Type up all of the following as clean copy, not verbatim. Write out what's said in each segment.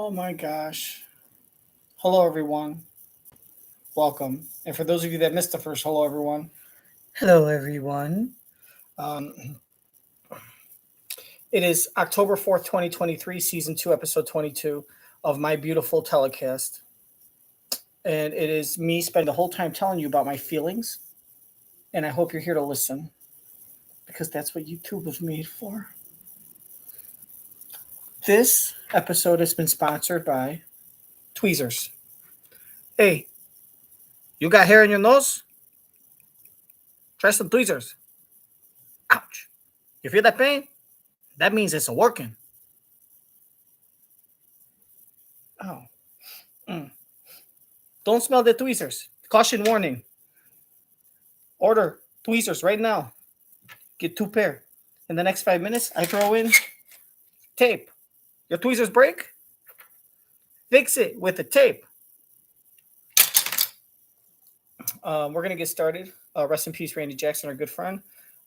Oh my gosh. Hello, everyone. Welcome. And for those of you that missed the first hello, everyone. Hello, everyone. Um, it is October 4th, 2023, Season 2, Episode 22 of My Beautiful Telecast. And it is me spending the whole time telling you about my feelings. And I hope you're here to listen because that's what YouTube was made for. This episode has been sponsored by Tweezers. Hey, you got hair in your nose? Try some tweezers. Ouch. You feel that pain? That means it's working. Oh. Mm. Don't smell the tweezers. Caution warning. Order tweezers right now. Get 2 pair. In the next 5 minutes, I throw in tape. Your tweezers break? Fix it with the tape. We're going to get started. Rest in peace, Randy Jackson, our good friend.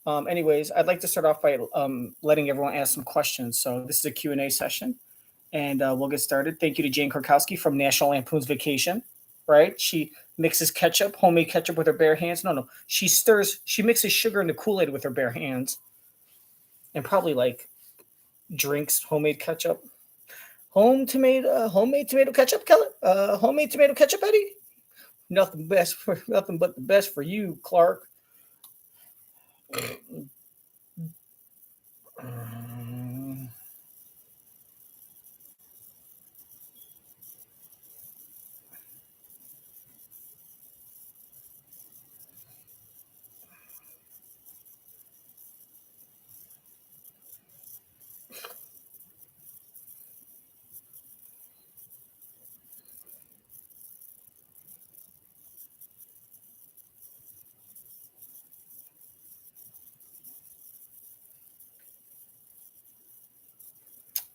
Anyways, I'd like to start off by letting everyone ask some questions. So this is a Q&A session, and we'll get started. Thank you to Jane Krakowski from National Lampoon's Vacation. Right? She mixes ketchup, homemade ketchup, with her bare hands. No. She mixes sugar into Kool-Aid with her bare hands. And probably like drinks homemade ketchup. Homemade tomato ketchup, Kelly? Homemade tomato ketchup, Eddie? Nothing but the best for you, Clark.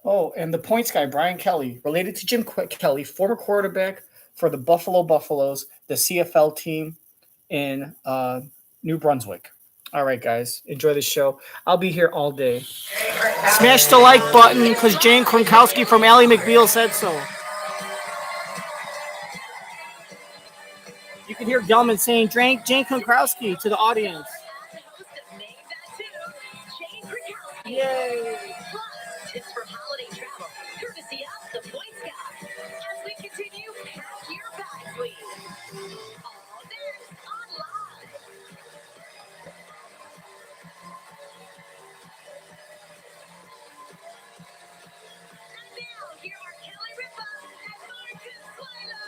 Oh, and the points guy, Brian Kelly, related to Jim Kelly, former quarterback for the Buffalo Buffaloes, the CFL team in New Brunswick. All right, guys, enjoy the show. I'll be here all day. Smash the like button because Jane Kronkowski from Ally McBeal said so. You can hear Gelman saying Jane Kronkowski to the audience. Yay! Tips for holiday travel, courtesy of the Points Guy. As we continue, pack your bags, please. All this on live. And now, here are Kelly Ripa and Marcus Swalo.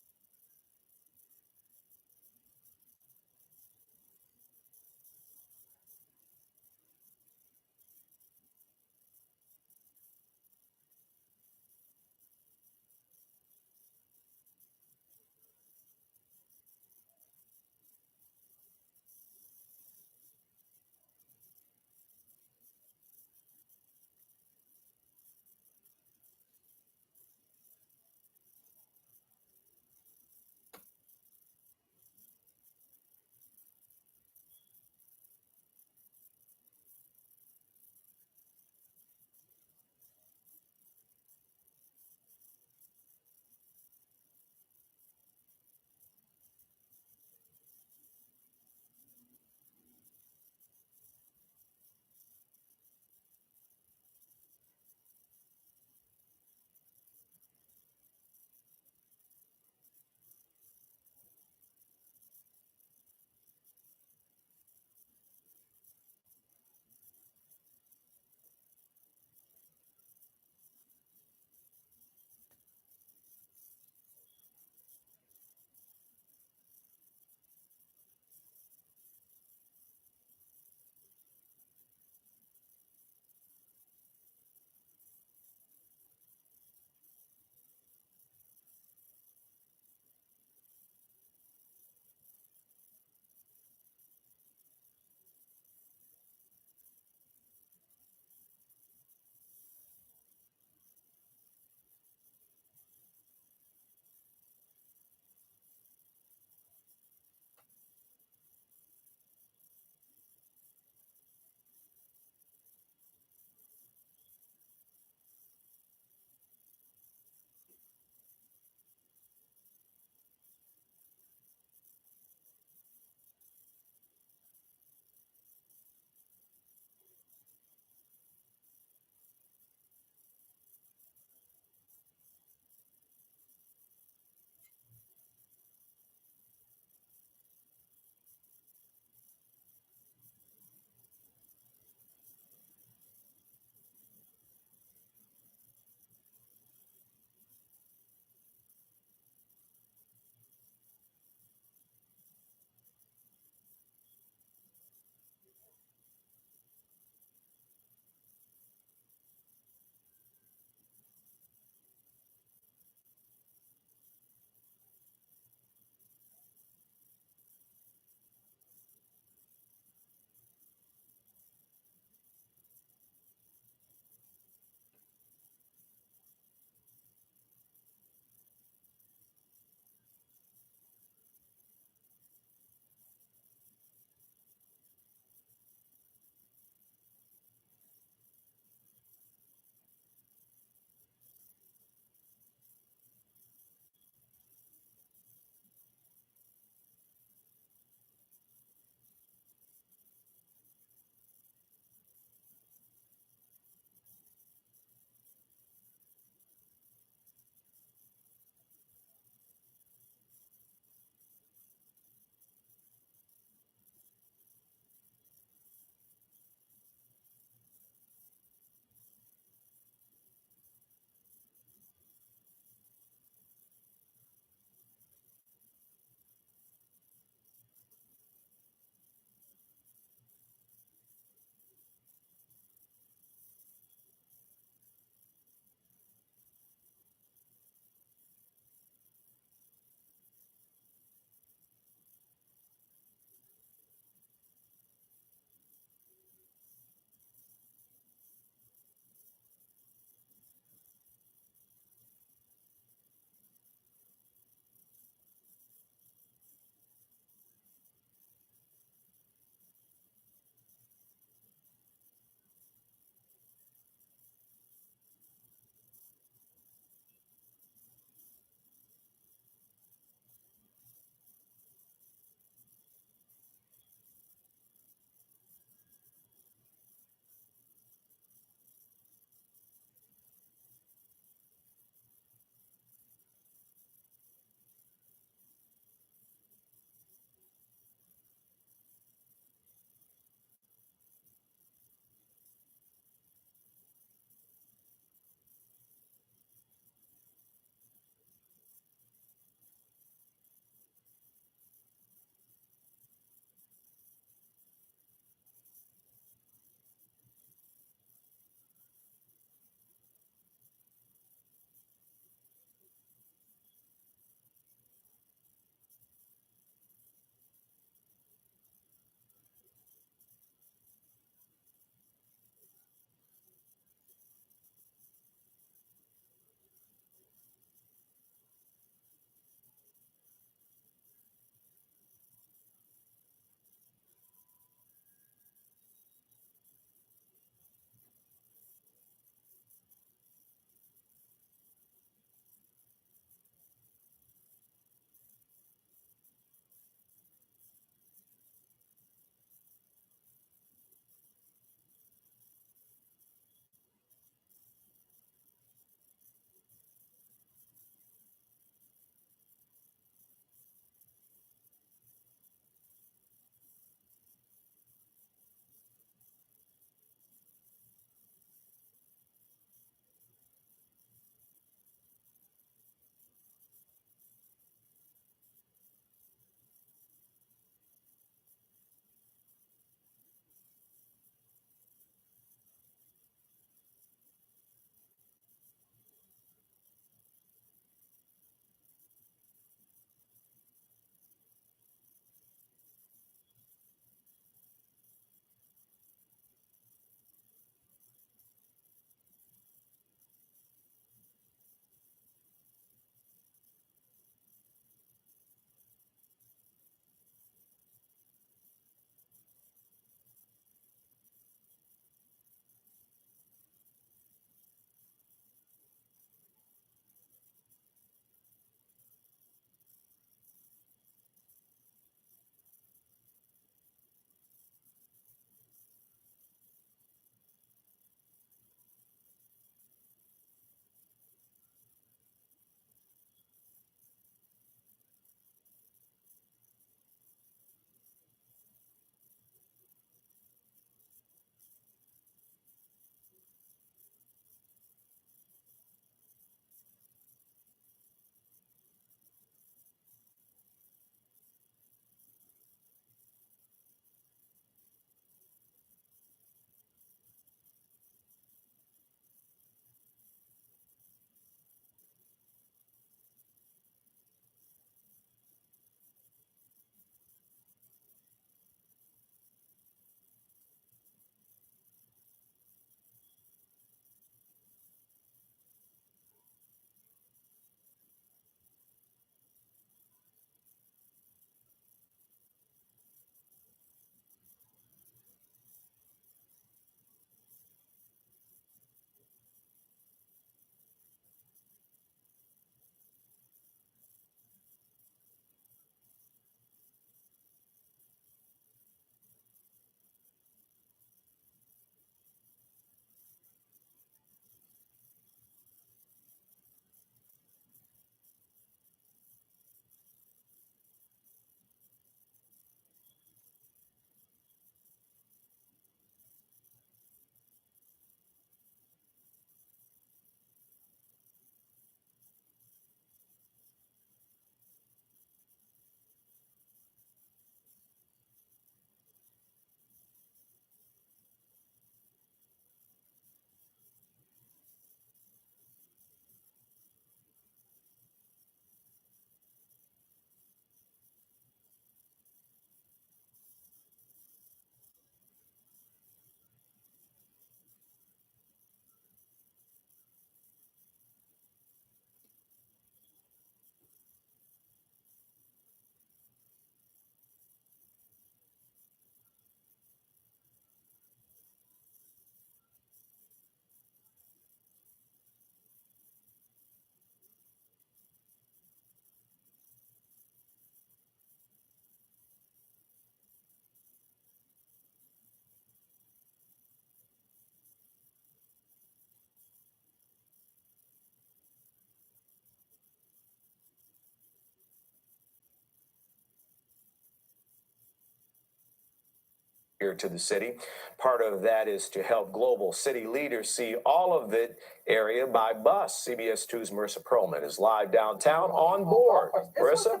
here to the city. Part of that is to help global city leaders see all of the area by bus. CBS 2's Marissa Perlman is live downtown on board. Marissa?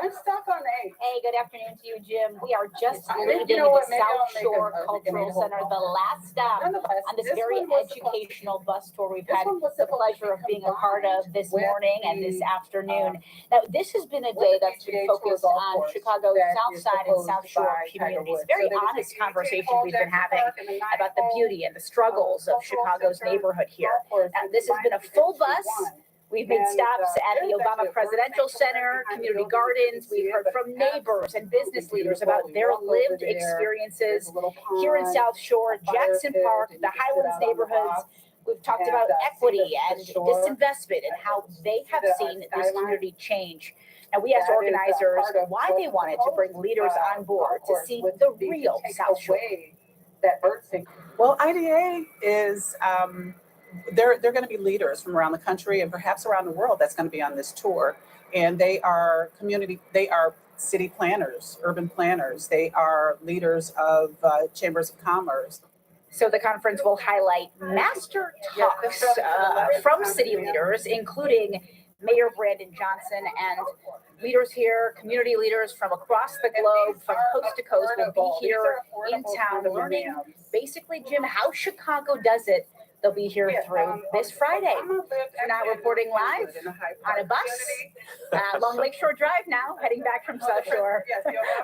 I'm stuck on 8. Hey, good afternoon to you, Jim. We are just You leaving know what, the maybe I'll South make Shore a Cultural Center, the last stop on this very educational bus tour we've had the pleasure of being a part of this morning and this afternoon. Now, this has been a day that's been focused on Chicago's South Side and South Shore communities. Very honest conversations we've been having about the beauty and the struggles of Chicago's neighborhood here. Now, this has been a full bus. We've made stops at the Obama Presidential Center, community gardens. We've heard from neighbors and business leaders about their lived experiences here in South Shore, Jackson Park, the Highlands neighborhoods. We've talked about equity and disinvestment and how they have seen this community change. And we asked organizers why they wanted to bring leaders on board to see the real South Shore. Well, IDA is they're going to be leaders from around the country and perhaps around the world that's going to be on this tour. And they are city planners, urban planners. They are leaders of chambers of commerce. So the conference will highlight master talks from city leaders, including Mayor Brandon Johnson, and leaders here, community leaders from across the globe, from coast to coast, will be here in town learning basically, Jim, how Chicago does it. They'll be here through this Friday. We're now reporting live on a bus, Long Lake Shore Drive now, heading back from South Shore.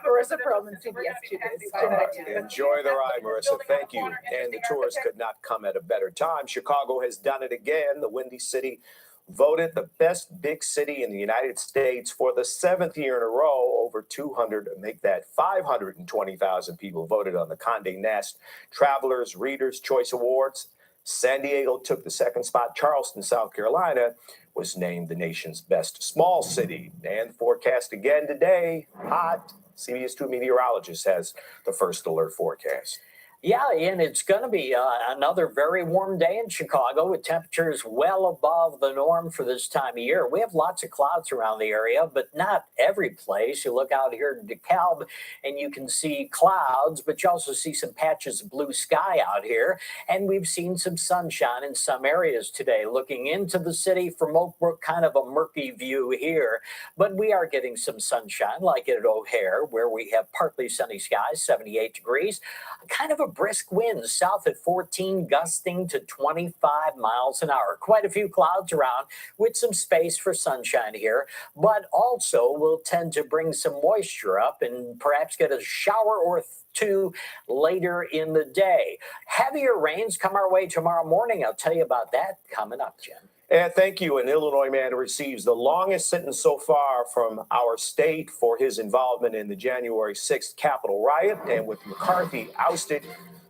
Marissa Perlman, CBS 2 News. Jim, back to you. Enjoy the ride, Marissa. Thank you. And the tours could not come at a better time. Chicago has done it again. The Windy City voted the best big city in the United States for the 7th year in a row. Over 520,000 people voted on the Condé Nast Travelers Readers' Choice Awards. San Diego took the second spot. Charleston, South Carolina, was named the nation's best small city. And forecast again today, hot. CBS 2 meteorologist has the first alert forecast. Yeah, and it's going to be another very warm day in Chicago with temperatures well above the norm for this time of year. We have lots of clouds around the area, but not every place. You look out here in DeKalb and you can see clouds, but you also see some patches of blue sky out here. And we've seen some sunshine in some areas today. Looking into the city from Oak Brook, kind of a murky view here, but we are getting some sunshine like at O'Hare, where we have partly sunny skies, 78 degrees, kind of a brisk winds south at 14, gusting to 25 miles an hour. Quite a few clouds around with some space for sunshine here, but also will tend to bring some moisture up and perhaps get a shower or two later in the day. Heavier rains come our way tomorrow morning. I'll tell you about that coming up, Jim. And thank you. An Illinois man receives the longest sentence so far from our state for his involvement in the January 6th Capitol riot. And with McCarthy ousted,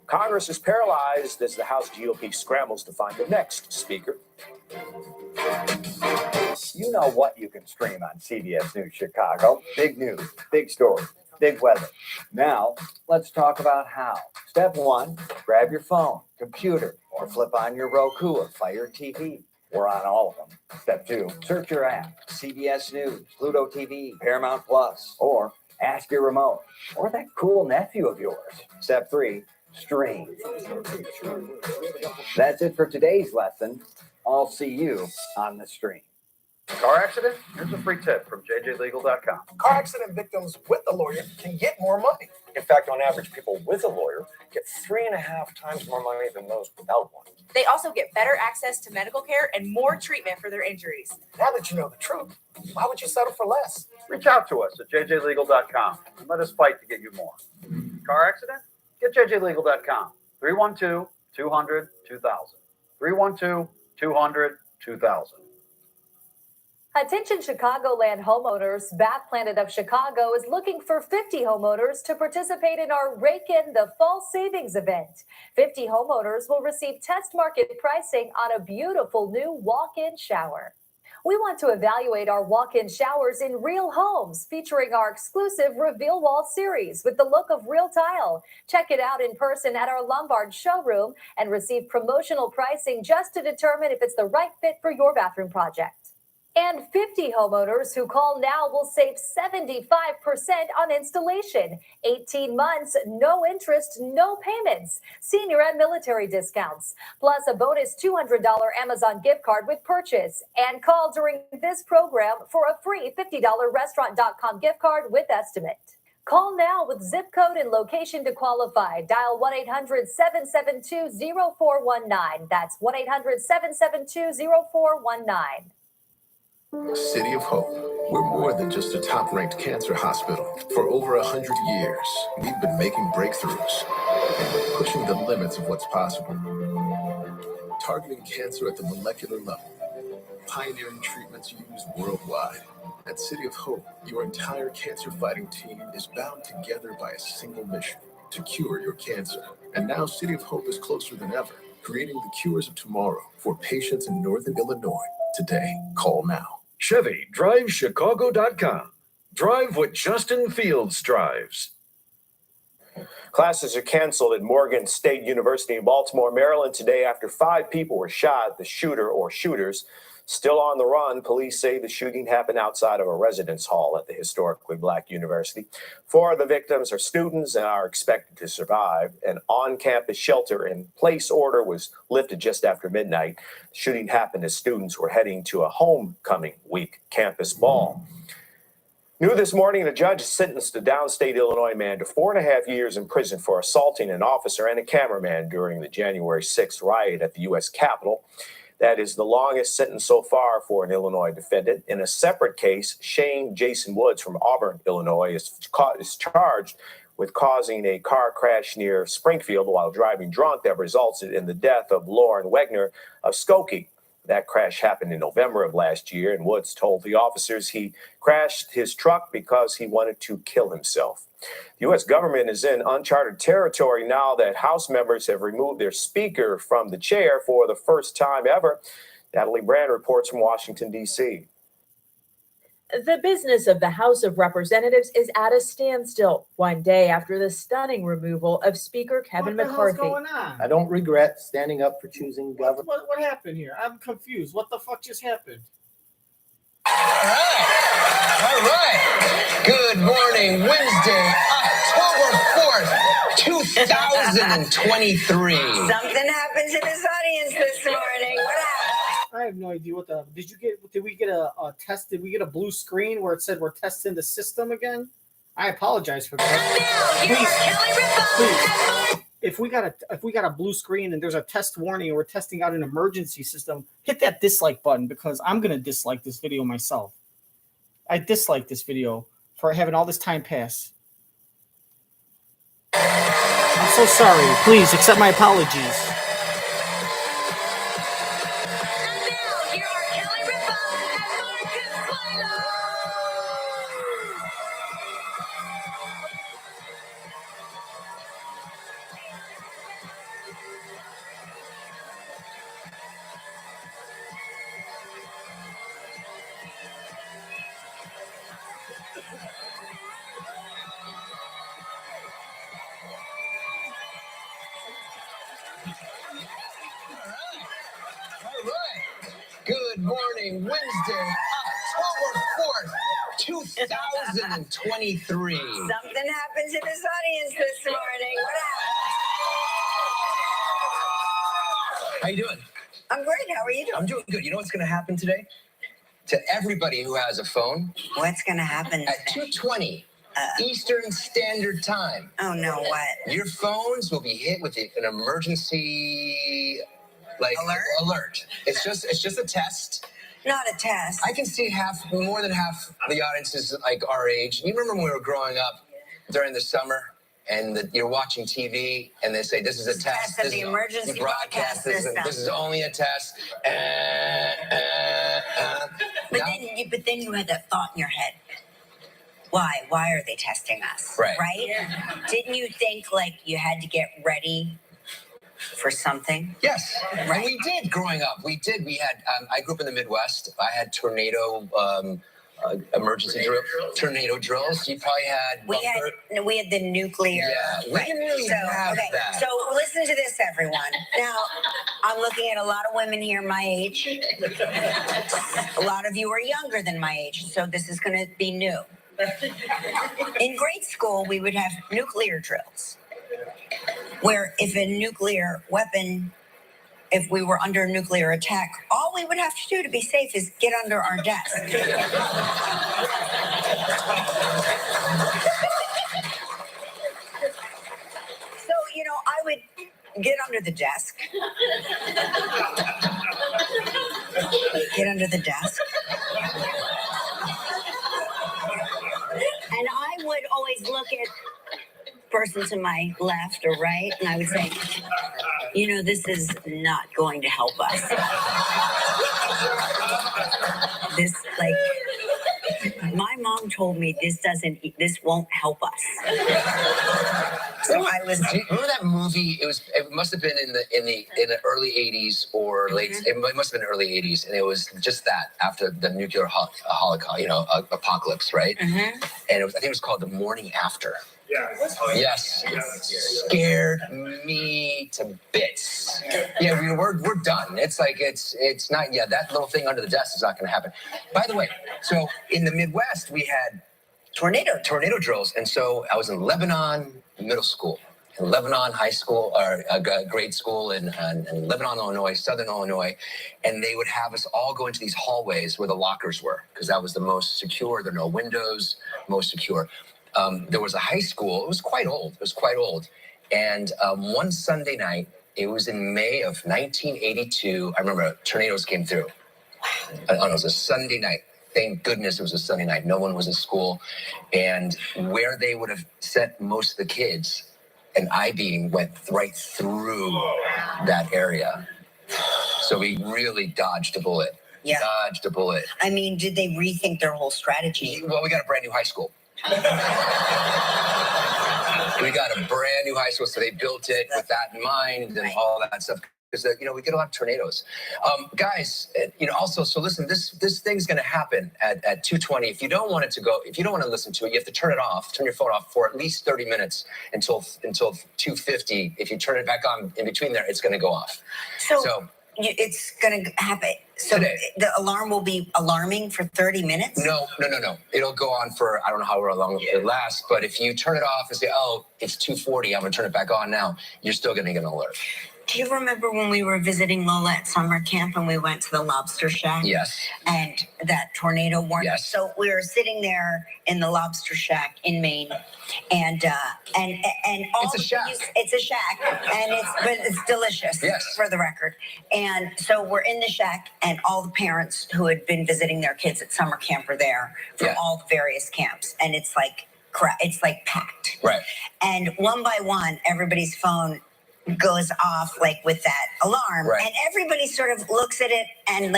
Congress is paralyzed as the House GOP scrambles to find the next speaker. You know what you can stream on CBS News Chicago. Big news, big story, big weather. Now, let's talk about how. Step 1, grab your phone, computer, or flip on your Roku or Fire TV. We're on all of them. Step 2, search your app, CBS News, Pluto TV, Paramount Plus, or ask your remote, or that cool nephew of yours. Step 3, stream. That's it for today's lesson. I'll see you on the stream. Car accident? Here's a free tip from jjlegal.com. Car accident victims with a lawyer can get more money. In fact, on average, people with a lawyer get 3.5 times more money than those without one. They also get better access to medical care and more treatment for their injuries. Now that you know the truth, why would you settle for less? Reach out to us at jjlegal.com and let us fight to get you more. Car accident? Get jjlegal.com. 312-200-2000. 312-200-2000. Attention Chicagoland homeowners, Bath Planet of Chicago is looking for 50 homeowners to participate in our Rake In the Fall Savings event. 50 homeowners will receive test market pricing on a beautiful new walk-in shower. We want to evaluate our walk-in showers in real homes, featuring our exclusive Reveal Wall series with the look of real tile. Check it out in person at our Lombard showroom and receive promotional pricing just to determine if it's the right fit for your bathroom project. And 50 homeowners who call now will save 75% on installation. 18 months, no interest, no payments. Senior and military discounts. Plus a bonus $200 Amazon gift card with purchase. And call during this program for a free $50 restaurant.com gift card with estimate. Call now with zip code and location to qualify. Dial 1-800-772-0419. That's 1-800-772-0419. City of Hope. We're more than just a top-ranked cancer hospital. For over 100 years, we've been making breakthroughs and we're pushing the limits of what's possible. Targeting cancer at the molecular level. Pioneering treatments used worldwide. At City of Hope, your entire cancer-fighting team is bound together by a single mission: to cure your cancer. And now City of Hope is closer than ever, creating the cures of tomorrow for patients in Northern Illinois. Today, call now. Chevy, drive Chicago.com. Drive what Justin Fields drives. Classes are canceled at Morgan State University in Baltimore, Maryland today after 5 people were shot. The shooter or shooters still on the run. Police say the shooting happened outside of a residence hall at the historically black university. 4 of the victims are students and are expected to survive. An on-campus shelter-in-place order was lifted just after midnight. The shooting happened as students were heading to a homecoming week campus ball. New this morning, the judge sentenced a downstate Illinois man to 4.5 years in prison for assaulting an officer and a cameraman during the January 6th riot at the U.S. Capitol. That is the longest sentence so far for an Illinois defendant. In a separate case, Shane Jason Woods from Auburn, Illinois, is charged with causing a car crash near Springfield while driving drunk that resulted in the death of Lauren Wegner of Skokie. That crash happened in November of last year, and Woods told the officers he crashed his truck because he wanted to kill himself. The U.S. government is in uncharted territory now that House members have removed their speaker from the chair for the first time ever. Natalie Brand reports from Washington, D.C. The business of the House of Representatives is at a standstill 1 day after the stunning removal of Speaker Kevin McCarthy. What's going on? I don't regret standing up for choosing government. What happened here? I'm confused. What the fuck just happened? All right. Good morning, Wednesday, October 4th, 2023. Something happened to this audience this morning. What happened? I have no idea what the. Did we get a test? Did we get a blue screen where it said we're testing the system again? I apologize for that. Please. If we got a blue screen and there's a test warning and we're testing out an emergency system, hit that dislike button because I'm gonna dislike this video myself. I dislike this video for having all this time pass. I'm so sorry. Please accept my apologies. Good morning, Wednesday, October 4th, 2023. Something happened to this audience this morning. What happened? How you doing? I'm great. How are you doing? I'm doing good. You know what's going to happen today? To everybody who has a phone. What's going to happen At 2:20 Eastern Standard Time. Oh, no, what? Your phones will be hit with an emergency alert. It's just a test. Not a test. I can see more than half the audience is like our age. You remember when we were growing up during the summer and you're watching TV and they say, this is a test. Test of the emergency broadcast system. This is only a test. But then you had that thought in your head. Why? Why are they testing us? Right. Yeah. Didn't you think like you had to get ready for something? Yes, right. And we did growing up. We did. We had. I grew up in the Midwest. I had tornado emergency drill, tornado drills. You probably had. We had the nuclear. Yeah, we didn't really have that. So listen to this, everyone. Now, I'm looking at a lot of women here my age. A lot of you are younger than my age, so this is going to be new. In grade school, we would have nuclear drills, where if a nuclear weapon, if we were under nuclear attack, all we would have to do to be safe is get under our desk. So, I would get under the desk. Get under the desk. And I would always look at person to my left or right, and I would say, this is not going to help us. My mom told me this won't help us. So I was. Remember that movie? It must have been in the early '80s or late. It must have been early '80s, and it was just that after the nuclear holocaust, apocalypse, right? Mm-hmm. And I think it was called The Morning After. Yes. Scared me to bits. Yeah, we're done. It's like it's not. Yeah, that little thing under the desk is not going to happen. By the way, so in the Midwest we had tornado drills, and so I was in Lebanon Middle School, in Lebanon High School or grade school in Lebanon, Illinois, Southern Illinois, and they would have us all go into these hallways where the lockers were because that was the most secure. There were no windows, most secure. There was a high school. It was quite old. And one Sunday night, it was in May of 1982. I remember tornadoes came through. It was a Sunday night. Thank goodness it was a Sunday night. No one was at school. And where they would have sent most of the kids, an I-beam went right through that area. So we really dodged a bullet. Yeah. Dodged a bullet. I mean, did they rethink their whole strategy? Well, we got a brand new high school. We got a brand new high school, so they built it with that in mind and all that stuff. Because we get a lot of tornadoes, guys. Also, so listen, this thing's going to happen at 2:20. If you don't want to listen to it, you have to turn your phone off for at least 30 minutes until 2:50. If you turn it back on in between there, it's going to go off. So it's going to happen. So today. The alarm will be alarming for 30 minutes? No. It'll go on for, I don't know how long it lasts, but if you turn it off and say, oh, it's 2:40, I'm going to turn it back on now, you're still going to get an alert. Do you remember when we were visiting Lola at summer camp and we went to the lobster shack? Yes. And that tornado warning? Yes. So we were sitting there in the lobster shack in Maine, and all it's a shack. It's a shack, but it's delicious. Yes. For the record. And so we're in the shack, and all the parents who had been visiting their kids at summer camp are there from all the various camps, and it's like packed. Right. And one by one, everybody's phone goes off with that alarm, right. And everybody sort of looks at it and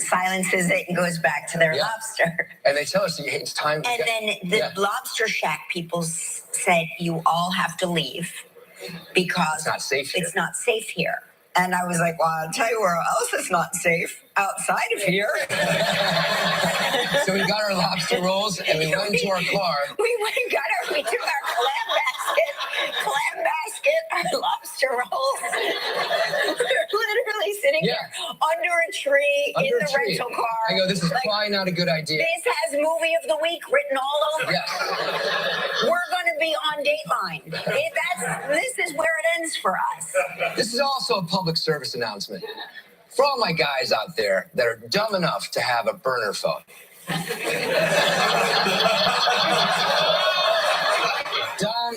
silences it and goes back to their lobster. And they tell us it's time. And then the lobster shack people said you all have to leave because it's not safe here. It's not safe here. And I was like, well, I'll tell you where else it's not safe. Outside of here. So we got our lobster rolls and we went into our car. We took our clam basket, our lobster rolls. We were literally sitting there under a tree in the rental car. I go, this is probably not a good idea. This has movie of the week written all over. Yes. We're going to be on Dateline. This is where it ends for us. This is also a public service announcement for all my guys out there that are dumb enough to have a burner phone. Dumb.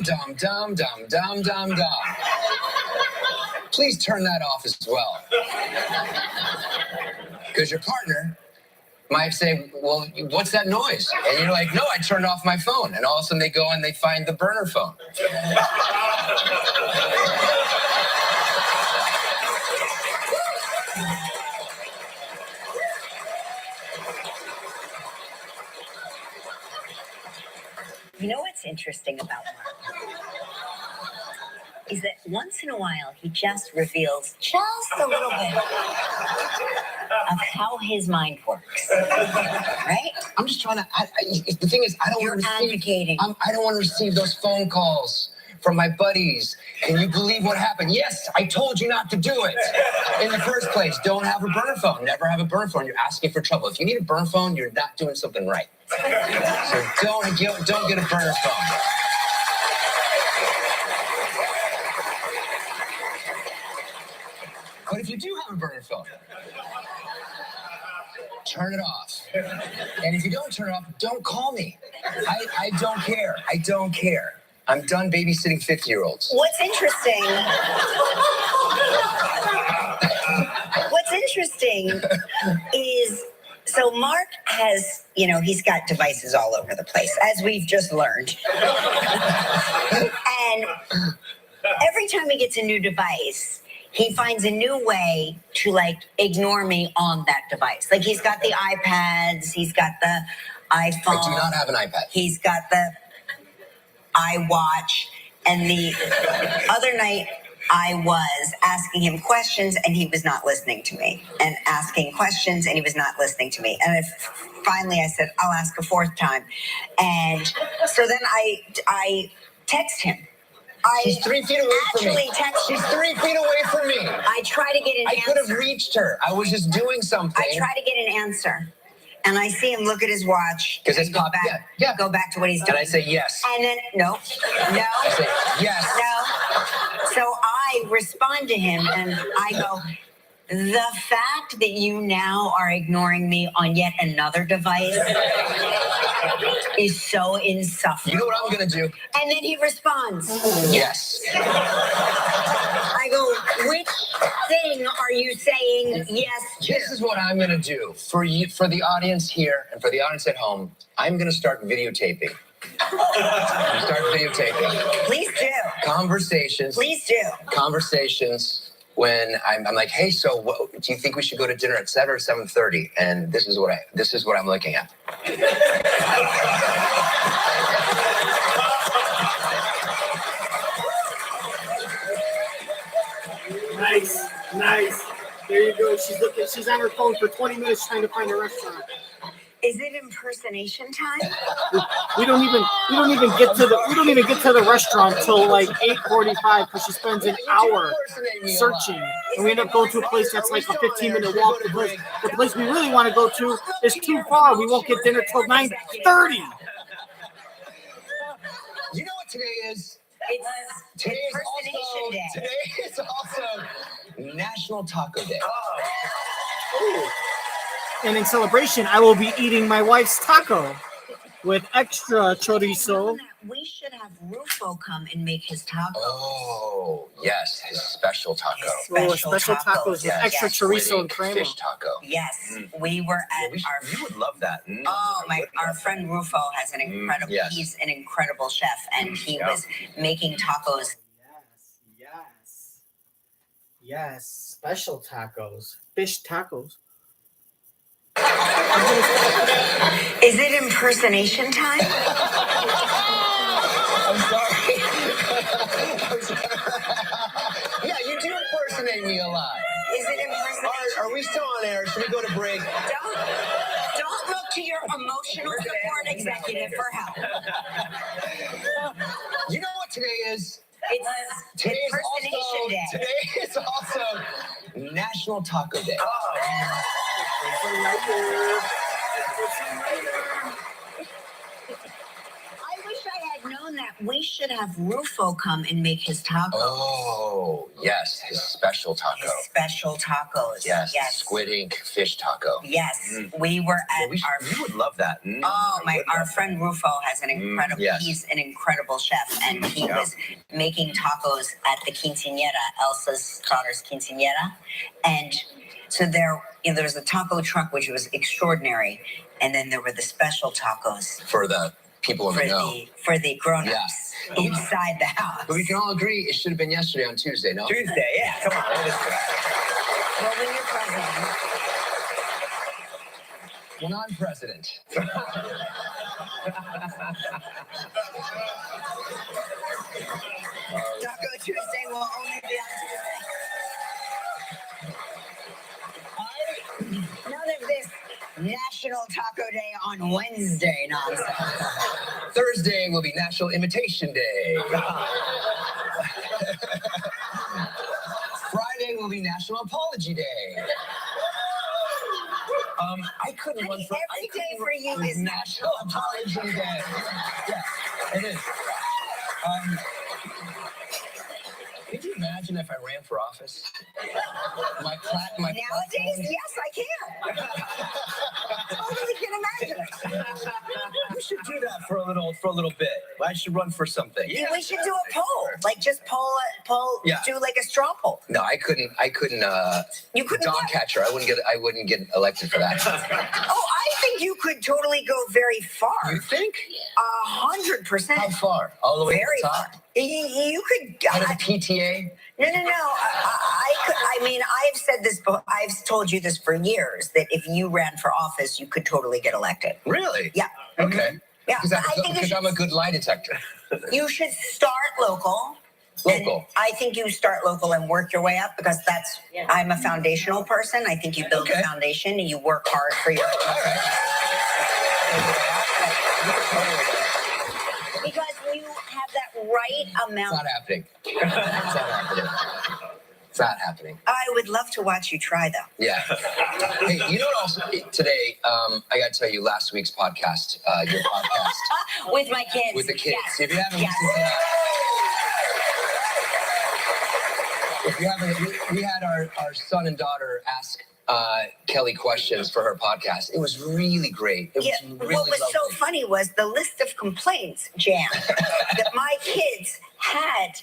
Please turn that off as well. Because your partner might say, well, what's that noise? And you're like, no, I turned off my phone. And all of a sudden they go and they find the burner phone. You know what's interesting about Mark? is that once in a while he just reveals just a little bit of how his mind works. Right? I'm just trying to. The thing is, I don't You're want to receive. advocating. I don't want to receive those phone calls from my buddies. Can you believe what happened? Yes, I told you not to do it in the first place. Don't have a burner phone. Never have a burner phone. You're asking for trouble. If you need a burner phone, you're not doing something right. So don't get a burner phone. But if you do have a burner phone, turn it off. And if you don't turn it off, don't call me. I don't care. I don't care. I'm done babysitting 50-year-olds. What's interesting is, so Mark has, he's got devices all over the place, as we've just learned. And every time he gets a new device, he finds a new way to ignore me on that device. Like he's got the iPads, he's got the iPhone. I do not have an iPad. He's got the iWatch. And the other night I was asking him questions and he was not listening to me, and asking questions and he was not listening to me. And finally I said, I'll ask a fourth time. And so then I text him. She's 3 feet away from me. She's 3 feet away from me. I try to get an answer. I could have reached her. I was just doing something. I try to get an answer. And I see him look at his watch. Because it's go back. Yeah. Go back to what he's doing. And I say yes. And then no. I say yes. No. So I respond to him and I go, the fact that you now are ignoring me on yet another device is so insufferable. You know what I'm going to do? And then he responds. Yes. I go, which thing are you saying yes to? This is what I'm going to do. For you, for the audience here and for the audience at home, I'm going to start videotaping. Please do. Conversations. Please do. Conversations when I'm like, hey, so do you think we should go to dinner at 7 or 7:30? And this is what I'm looking at. Nice. There you go. She's on her phone for 20 minutes trying to find a restaurant. Is it impersonation time? We don't even get to the restaurant till 8:45 because she spends an hour searching, and we end up going to a place that's like a 15-minute walk because the place we really want to go to is too far. We won't get dinner till 9:30. You know what today is? Today is also National Taco Day. And in celebration, I will be eating my wife's taco with extra chorizo. We should have Rufo come and make his taco. Oh, yes, his special taco. Special tacos with extra chorizo and crema. Fish taco. Yes, we were at You would love that. Our friend Rufo has an incredible. He's an incredible chef, and he was making tacos. Yes, special tacos, fish tacos. Is it impersonation time? I'm sorry. Yeah, you do impersonate me a lot. Is it impersonation? Are we still on air? Should we go to break? Don't look to your emotional support executive for help. You know what today is? Today is also National Taco Day. I wish I had known that. We should have Rufo come and make his tacos. Oh, yes, his special taco. His special tacos. Yes, squid ink fish taco. Yes, we were at You would love that. Our friend Rufo has an incredible. He's an incredible chef, and he was making tacos at the quinceañera, Elsa's daughter's quinceañera, and so there was a taco truck which was extraordinary, and then there were the special tacos for the people in the know. For the grown-ups inside the house. But we can all agree it should have been yesterday on Tuesday, no? Tuesday, yeah. Come on. Well, when you're president. When I'm president. Taco Tuesday will only be on Tuesday. None of this National Taco Day on Wednesday nonsense. Thursday will be National Imitation Day. Friday will be National Apology Day. I couldn't run for every day for you is National Apology Day. Yeah, it is. Could you imagine if I ran for office? Nowadays, yes, I can. Totally can imagine. We should do that for a little bit. I should run for something. Yeah, we should do a poll. Like just poll, Yeah. do like a straw poll. No, I couldn't. You couldn't dog what? catcher. I wouldn't get elected for that. Oh, I think you could totally go very far. You think? 100%. How far? All the way Very to the top? far. You could. Out of the PTA? No. I could. I mean, I've said this. I've told you this for years that if you ran for office, you could totally get elected. Really? Yeah. Okay. Yeah. Because I'm a good lie detector. You should start local. Local. And I think you start local and work your way up because I'm a foundational person. I think you build a foundation and you work hard for your. Because you have that right amount. It's not happening. It's not happening. I would love to watch you try, though. Yeah. Hey, you know what also, today, I got to tell you, last week's podcast, your podcast. With my kids. With the kids. Yes. If you haven't listened to that. If you haven't, we had our son and daughter ask Kelly questions for her podcast. It was really great. It was really what was lovely. so funny was the list of complaints, Jan, that my kids had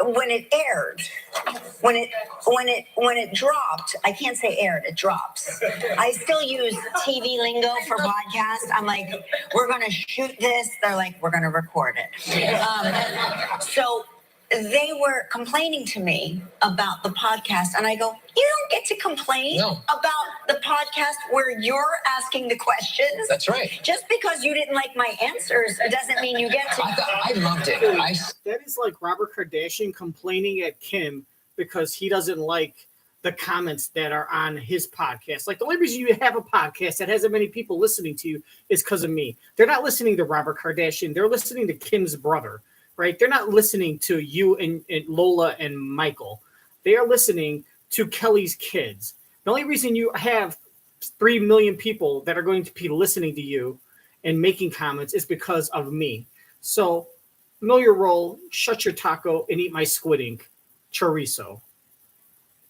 when it aired, when it dropped. I can't say aired; it drops. I still use TV lingo for podcasts. I'm like, we're gonna shoot this. They're like, we're gonna record it. So they were complaining to me about the podcast, and I go, you don't get to complain about the podcast where you're asking the questions. That's right. Just because you didn't like my answers doesn't mean you get to. I loved it. That is like Robert Kardashian complaining at Kim because he doesn't like the comments that are on his podcast. Like the only reason you have a podcast that has that many people listening to you is because of me. They're not listening to Robert Kardashian. They're listening to Kim's brother. Right? They're not listening to you and Lola and Michael. They are listening to Kelly's kids. The only reason you have 3 million people that are going to be listening to you and making comments is because of me. So know your role, shut your taco, and eat my squid ink chorizo.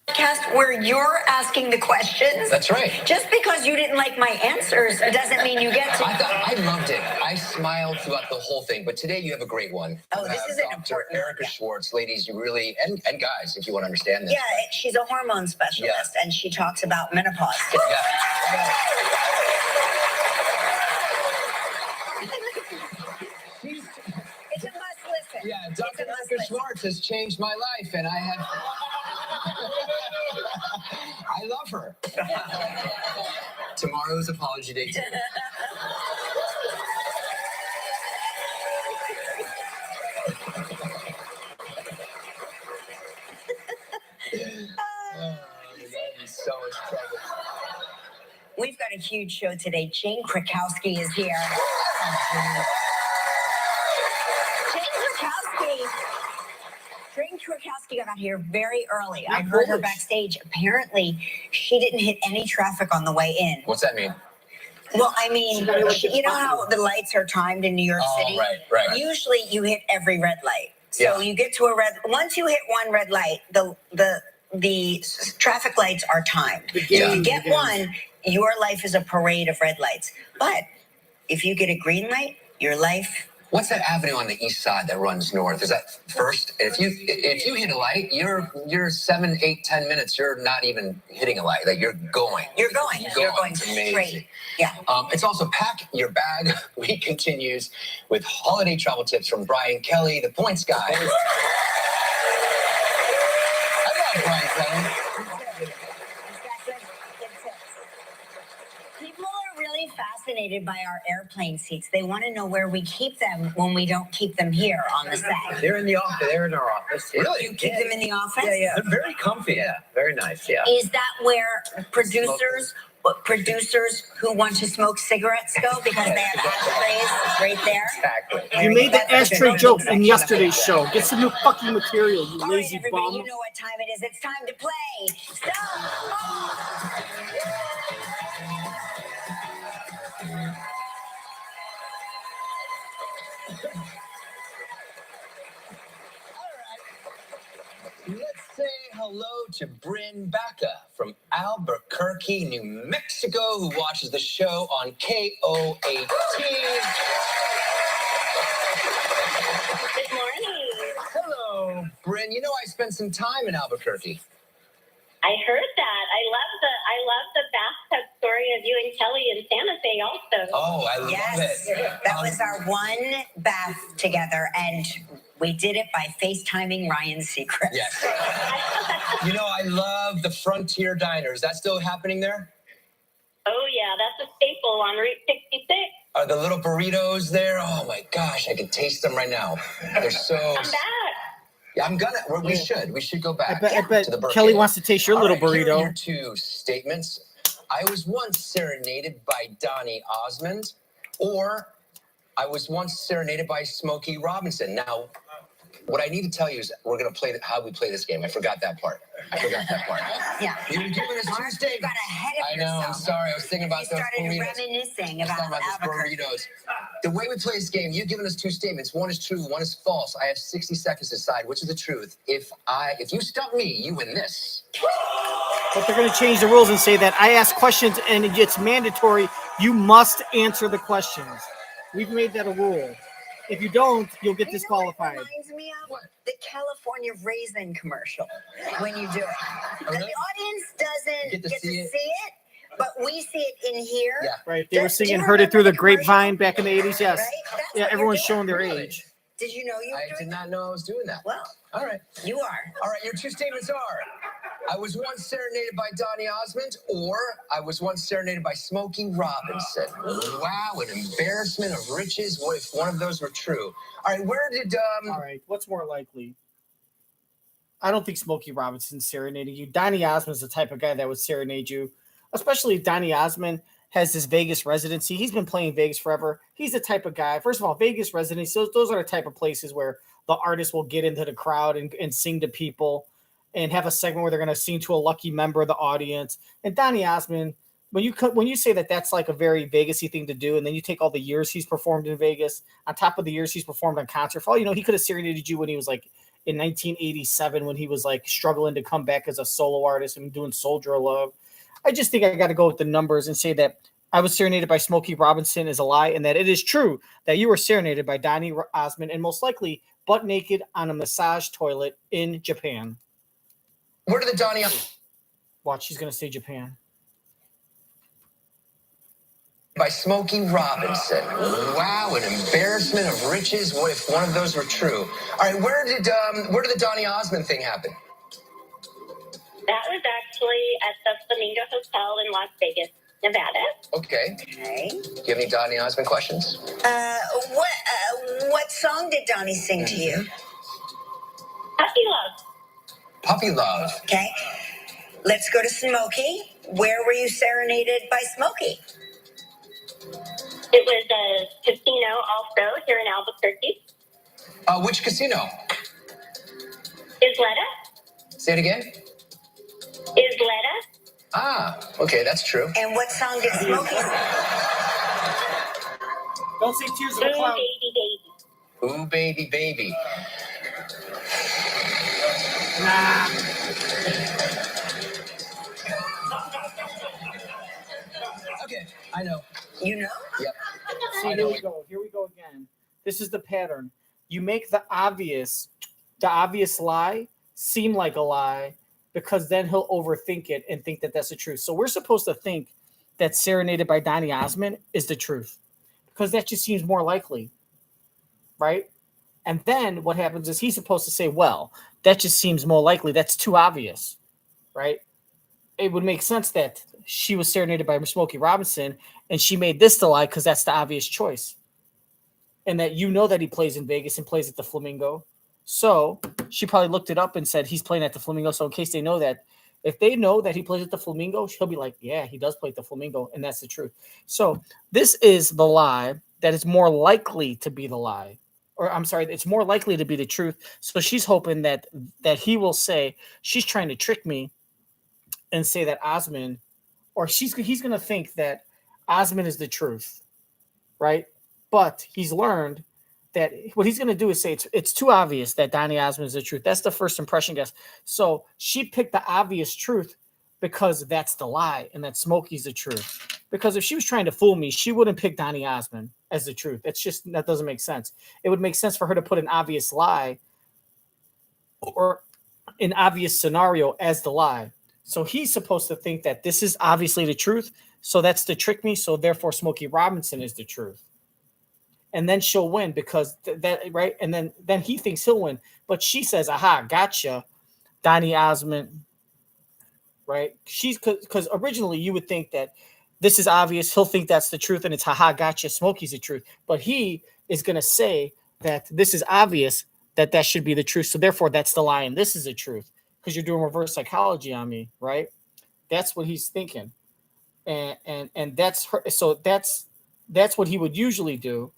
Podcast where you're asking the questions. That's right. Just because you didn't like my answers doesn't mean you get to. I loved it. I smiled throughout the whole thing. But today you have a great one. Oh, this is an Dr. important Erica Schwartz. Ladies, you really, and guys, if you want to understand this. Yeah, she's a hormone specialist, and she talks about menopause. Yeah. It's a must listen. Yeah, Dr. Erica Schwartz has changed my life, and I have. I love her. Tomorrow's apology day. So much trouble. We've got a huge show today. Jane Krakowski is here. Jane Krakowski got out here very early. I heard her backstage. Apparently, she didn't hit any traffic on the way in. What's that mean? Well, I mean, you know how the lights are timed in New York City? Right. Usually you hit every red light. So you get to a red, once you hit one red light, the traffic lights are timed. If you get one, your life is a parade of red lights. But if you get a green light, your life. What's that avenue on the east side that runs north? Is that First? If you hit a light, you're 7, 8, 10 minutes. You're not even hitting a light. Like you're going. You're going It's amazing. straight. Yeah. It's also Pack Your Bag. Week continues with holiday travel tips from Brian Kelly, the points guy. I love Brian Kelly. People are really fascinated fascinated by our airplane seats. They want to know where we keep them when we don't keep them here on the set. They're in the office. They're in our office. Really? You keep them in the office? Yeah. They're very comfy. Yeah, very nice. Yeah. Is that where producers who want to smoke cigarettes go because they have ashtrays right there? Exactly. You made the ashtray joke in yesterday's show. Get some new fucking material, you All lazy right, everybody, bum. you know what time it is. It's time to play. Let's say hello to Bryn Baca from Albuquerque, New Mexico, who watches the show on KO18. Good morning. Hello, Bryn. You know I spent some time in Albuquerque. I heard that. I love the bathtub story of you and Kelly in Santa Fe also. Oh, I love it. That was our one bath together, and we did it by FaceTiming Ryan's Secret. Yes. You know, I love the Frontier Diner. Is that still happening there? Oh yeah, that's a staple on Route 66. Are the little burritos there? Oh my gosh, I can taste them right now. They're so. Come back. Yeah, I'm gonna. We should go back. I bet to the Burkett. Kelly wants to taste your All little right, here are burrito. your two statements. I was once serenaded by Donny Osmond, or I was once serenaded by Smokey Robinson. Now, what I need to tell you is we're gonna play how we play this game. I forgot that part. Yeah. You were giving us two You statements. got ahead of I know. yourself. I'm sorry. I was thinking about You those started burritos. reminiscing Let's about talk those Albuquerque. burritos. The way we play this game, you've given us two statements. One is true, one is false. I have 60 seconds to decide which is the truth. If you stump me, you win this. But they're going to change the rules and say that I ask questions and it's mandatory. You must answer the questions. We've made that a rule. If you don't, you'll get disqualified. Reminds me of the California raisin commercial when you do it. And the audience doesn't get to see it, but we see it in here. Yeah. Right. They were singing Heard It Through the Grapevine back in the 80s. Yes. Right? Yeah, everyone's showing their age. Did you know you were I doing did not know I was doing that. Well, all right. You are. All right, your two statements are, I was once serenaded by Donny Osmond, or I was once serenaded by Smokey Robinson. Wow, an embarrassment of riches. What if one of those were true? All right, where did All right, what's more likely? I don't think Smokey Robinson's serenading you. Donny Osmond's the type of guy that would serenade you, especially if Donny Osmond has this Vegas residency. He's been playing Vegas forever. He's the type of guy. First of all, Vegas residency, those are the type of places where the artist will get into the crowd and sing to people and have a segment where they're going to sing to a lucky member of the audience. And Donny Osmond, when you say that that's like a very Vegas-y thing to do, and then you take all the years he's performed in Vegas, on top of the years he's performed on concert, for all you know, he could have serenaded you when he was like in 1987 when he was like struggling to come back as a solo artist and doing Soldier of Love. I just think I got to go with the numbers and say that I was serenaded by Smokey Robinson is a lie, and that it is true that you were serenaded by Donny Osmond, and most likely butt naked on a massage toilet in Japan. Where did the Donny... Watch, she's going to say Japan. By Smokey Robinson. Wow, an embarrassment of riches. What if one of those were true? All right, where did the Donny Osmond thing happen? That was actually at the Flamingo Hotel in Las Vegas, Nevada. Okay. Do you have any Donny Osmond questions? What song did Donnie sing to you? Puppy Love. Puppy Love. Okay. Let's go to Smokey. Where were you serenaded by Smokey? It was a casino also here in Albuquerque. Which casino? Isleta. Say it again. Isleta. Ah, okay, that's true. And what song did Smokey sing? Don't say Tears of a Clown. Ooh, baby, baby. Nah. Okay, I know. You know? Yep. See, here we go. Here we go again. This is the pattern. You make the obvious lie seem like a lie, because then he'll overthink it and think that that's the truth. So we're supposed to think that Serenaded by Donny Osmond is the truth, because that just seems more likely, right? And then what happens is he's supposed to say, well, that just seems more likely. That's too obvious, right? it would make sense that she was serenaded by Smokey Robinson and she made this the lie because that's the obvious choice. And that you know that he plays in Vegas and plays at the Flamingo. So she probably looked it up and said he's playing at the Flamingo. So in case they know that, if they know that he plays at the Flamingo, she'll be like, yeah, he does play at the Flamingo. And that's the truth. So this is the lie that is more likely to be the lie. Or I'm sorry, it's more likely to be the truth. So she's hoping that he will say she's trying to trick me and say that Osmond, or he's going to think that Osmond is the truth, right? But he's learned that what he's going to do is say it's too obvious that Donny Osmond is the truth. That's the first impression guess. So she picked the obvious truth because that's the lie and that Smokey's the truth. Because if she was trying to fool me, she wouldn't pick Donny Osmond as the truth. It's just, that doesn't make sense. It would make sense for her to put an obvious lie or an obvious scenario as the lie. So he's supposed to think that this is obviously the truth. So that's to trick me. So therefore Smokey Robinson is the truth. And then she'll win because that right. And then he thinks he'll win. But she says, aha, gotcha, Donny Osmond. Right. She's because originally you would think that this is obvious. He'll think that's the truth. And it's haha, gotcha, Smokey's the truth. But he is going to say that this is obvious, that should be the truth. So therefore that's the lie. And this is the truth because you're doing reverse psychology on me. Right. That's what he's thinking. And that's her. So that's what he would usually do.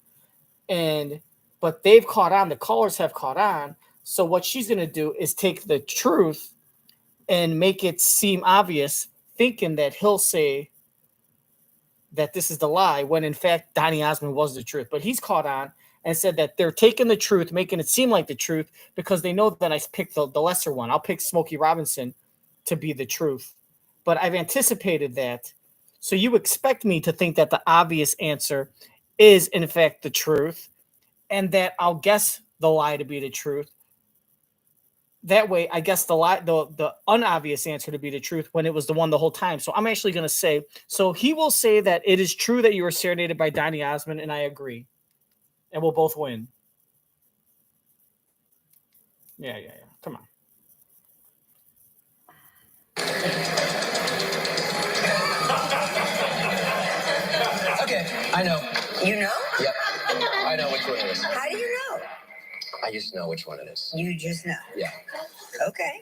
But they've caught on, the callers have caught on. So what she's going to do is take the truth and make it seem obvious, thinking that he'll say that this is the lie, when in fact, Donny Osmond was the truth. But he's caught on and said that they're taking the truth, making it seem like the truth, because they know that I picked the lesser one. I'll pick Smokey Robinson to be the truth. But I've anticipated that. So you expect me to think that the obvious answer is in fact the truth, and that I'll guess the lie to be the truth. That way, I guess the lie, the unobvious answer to be the truth when it was the one the whole time. So I'm actually going to say, so he will say that it is true that you were serenaded by Donny Osmond, and I agree, and we'll both win. Yeah. Come on. Okay, I know. You know? Yep. I know which one it is. How do you know? I just know which one it is. You just know. Yeah. Okay.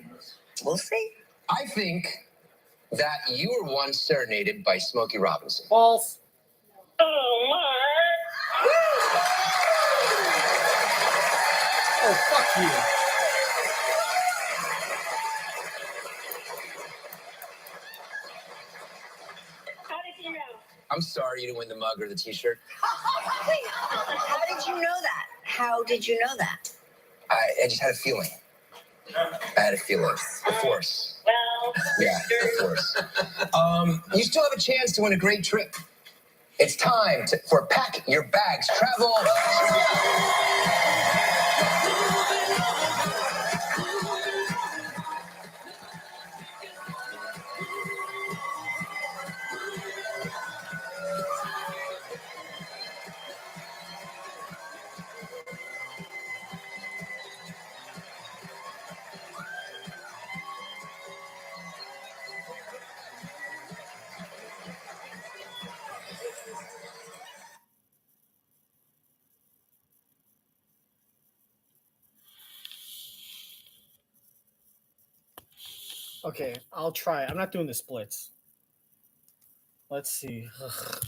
We'll see. I think that you were once serenaded by Smokey Robinson. False. Oh, Mark. Oh, fuck you. How did you know? I'm sorry you didn't win the mug or the t-shirt. Wait, how did you know that? How did you know that? I just had a feeling. I had a feeling. The force. Well, Yeah, the force. You still have a chance to win a great trip. It's time for Pack Your Bags Travel. Okay, I'll try. I'm not doing the splits. Let's see. Ugh,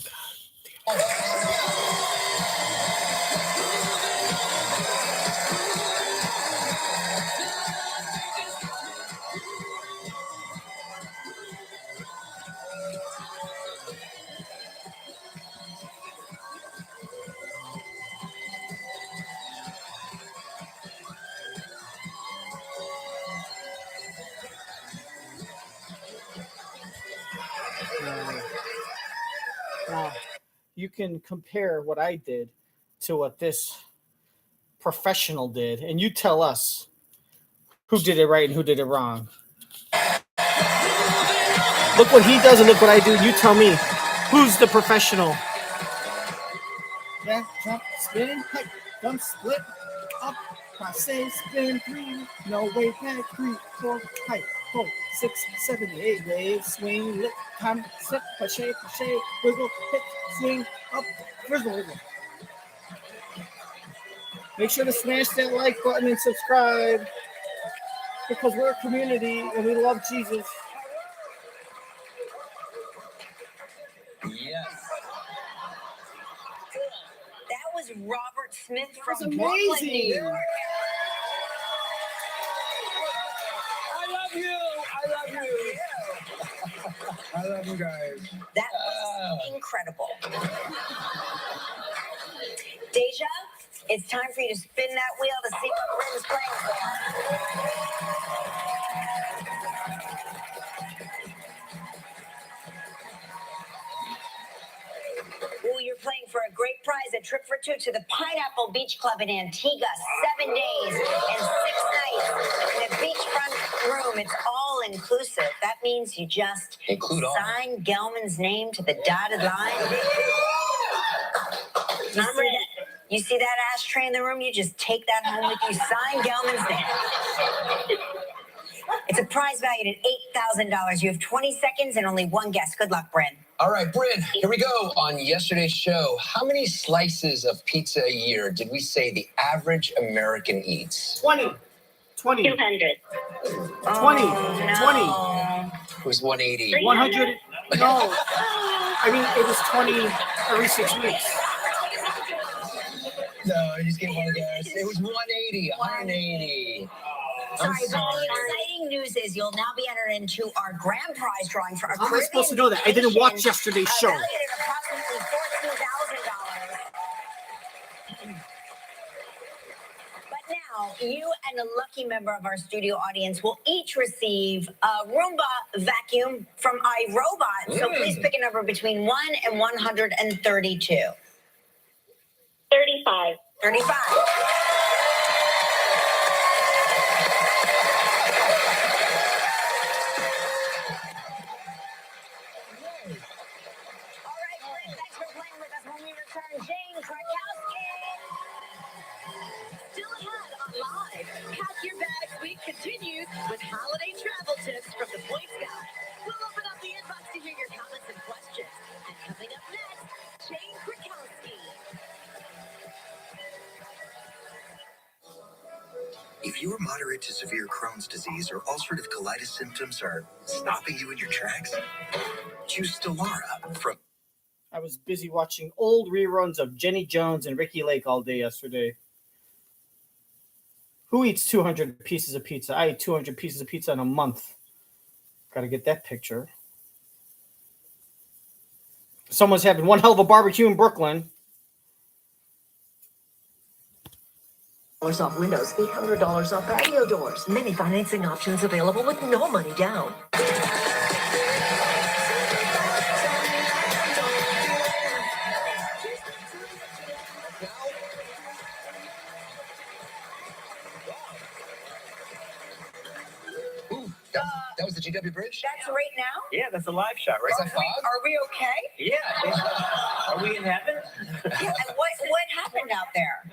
Now, you can compare what I did to what this professional did, and you tell us who did it right and who did it wrong. Look what he does and look what I do. You tell me who's the professional. Back, jump, spin, hey, jump, split, up, passe, spin, 3, no way back, 3, 4, hey. 4, 6, 7, 8. Wave, swing, lick, come, slip, crochet, wiggle, hit, swing, up, wiggle. Make sure to smash that like button and subscribe because we're a community and we love Jesus. Yes. That was Robert Smith from That's Brooklyn, amazing. New York. I love you. I love you. I love you guys. That was incredible. Deja, it's time for you to spin that wheel to see what Bryn's playing for. Ooh, you're playing for a great prize, a trip for two to the Pineapple Beach Club in Antigua, 7 days and 6 nights in a beachfront room. It's all inclusive. That means you just Include all. sign Gelman's name to the dotted line. You see that ashtray in the room? You just take that home with you. Sign Gelman's name. It's a prize valued at $8,000. You have 20 seconds and only one guess. Good luck, Bryn. All right, Bryn, here we go. On yesterday's show, how many slices of pizza a year did we say the average American eats? 20. 200. 20. 20. It was 180. 100. No. I mean, it was 20 every 6 weeks. No, you just gave one guess. It was 180. 180. Sorry, but the exciting news is you'll now be entered into our grand prize drawing for our How am I supposed to know that? I didn't watch yesterday's show. Valued at approximately $14,000. But now, you and a lucky member of our studio audience will each receive a Roomba vacuum from iRobot. So please pick a number between 1 and 132. 35. 35. Jane Krakowski. Still ahead on Live. Pack your bags week continues with holiday travel tips from the Boy Scouts. We'll open up the inbox to hear your comments and questions. And coming up next, Jane Krakowski. If your moderate to severe Crohn's disease or ulcerative colitis symptoms are stopping you in your tracks, choose Stelara from... I was busy watching old reruns of Jenny Jones and Ricky Lake all day yesterday. Who eats 200 pieces of pizza? I eat 200 pieces of pizza in a month. Got to get that picture. Someone's having one hell of a barbecue in Brooklyn. Off windows, $800 off patio doors. Many financing options available with no money down. That was the GW Bridge? That's right now? Yeah, that's a live shot, right? Is that fog? Are we okay? Yeah. Are we in heaven? Yeah, and what happened out there?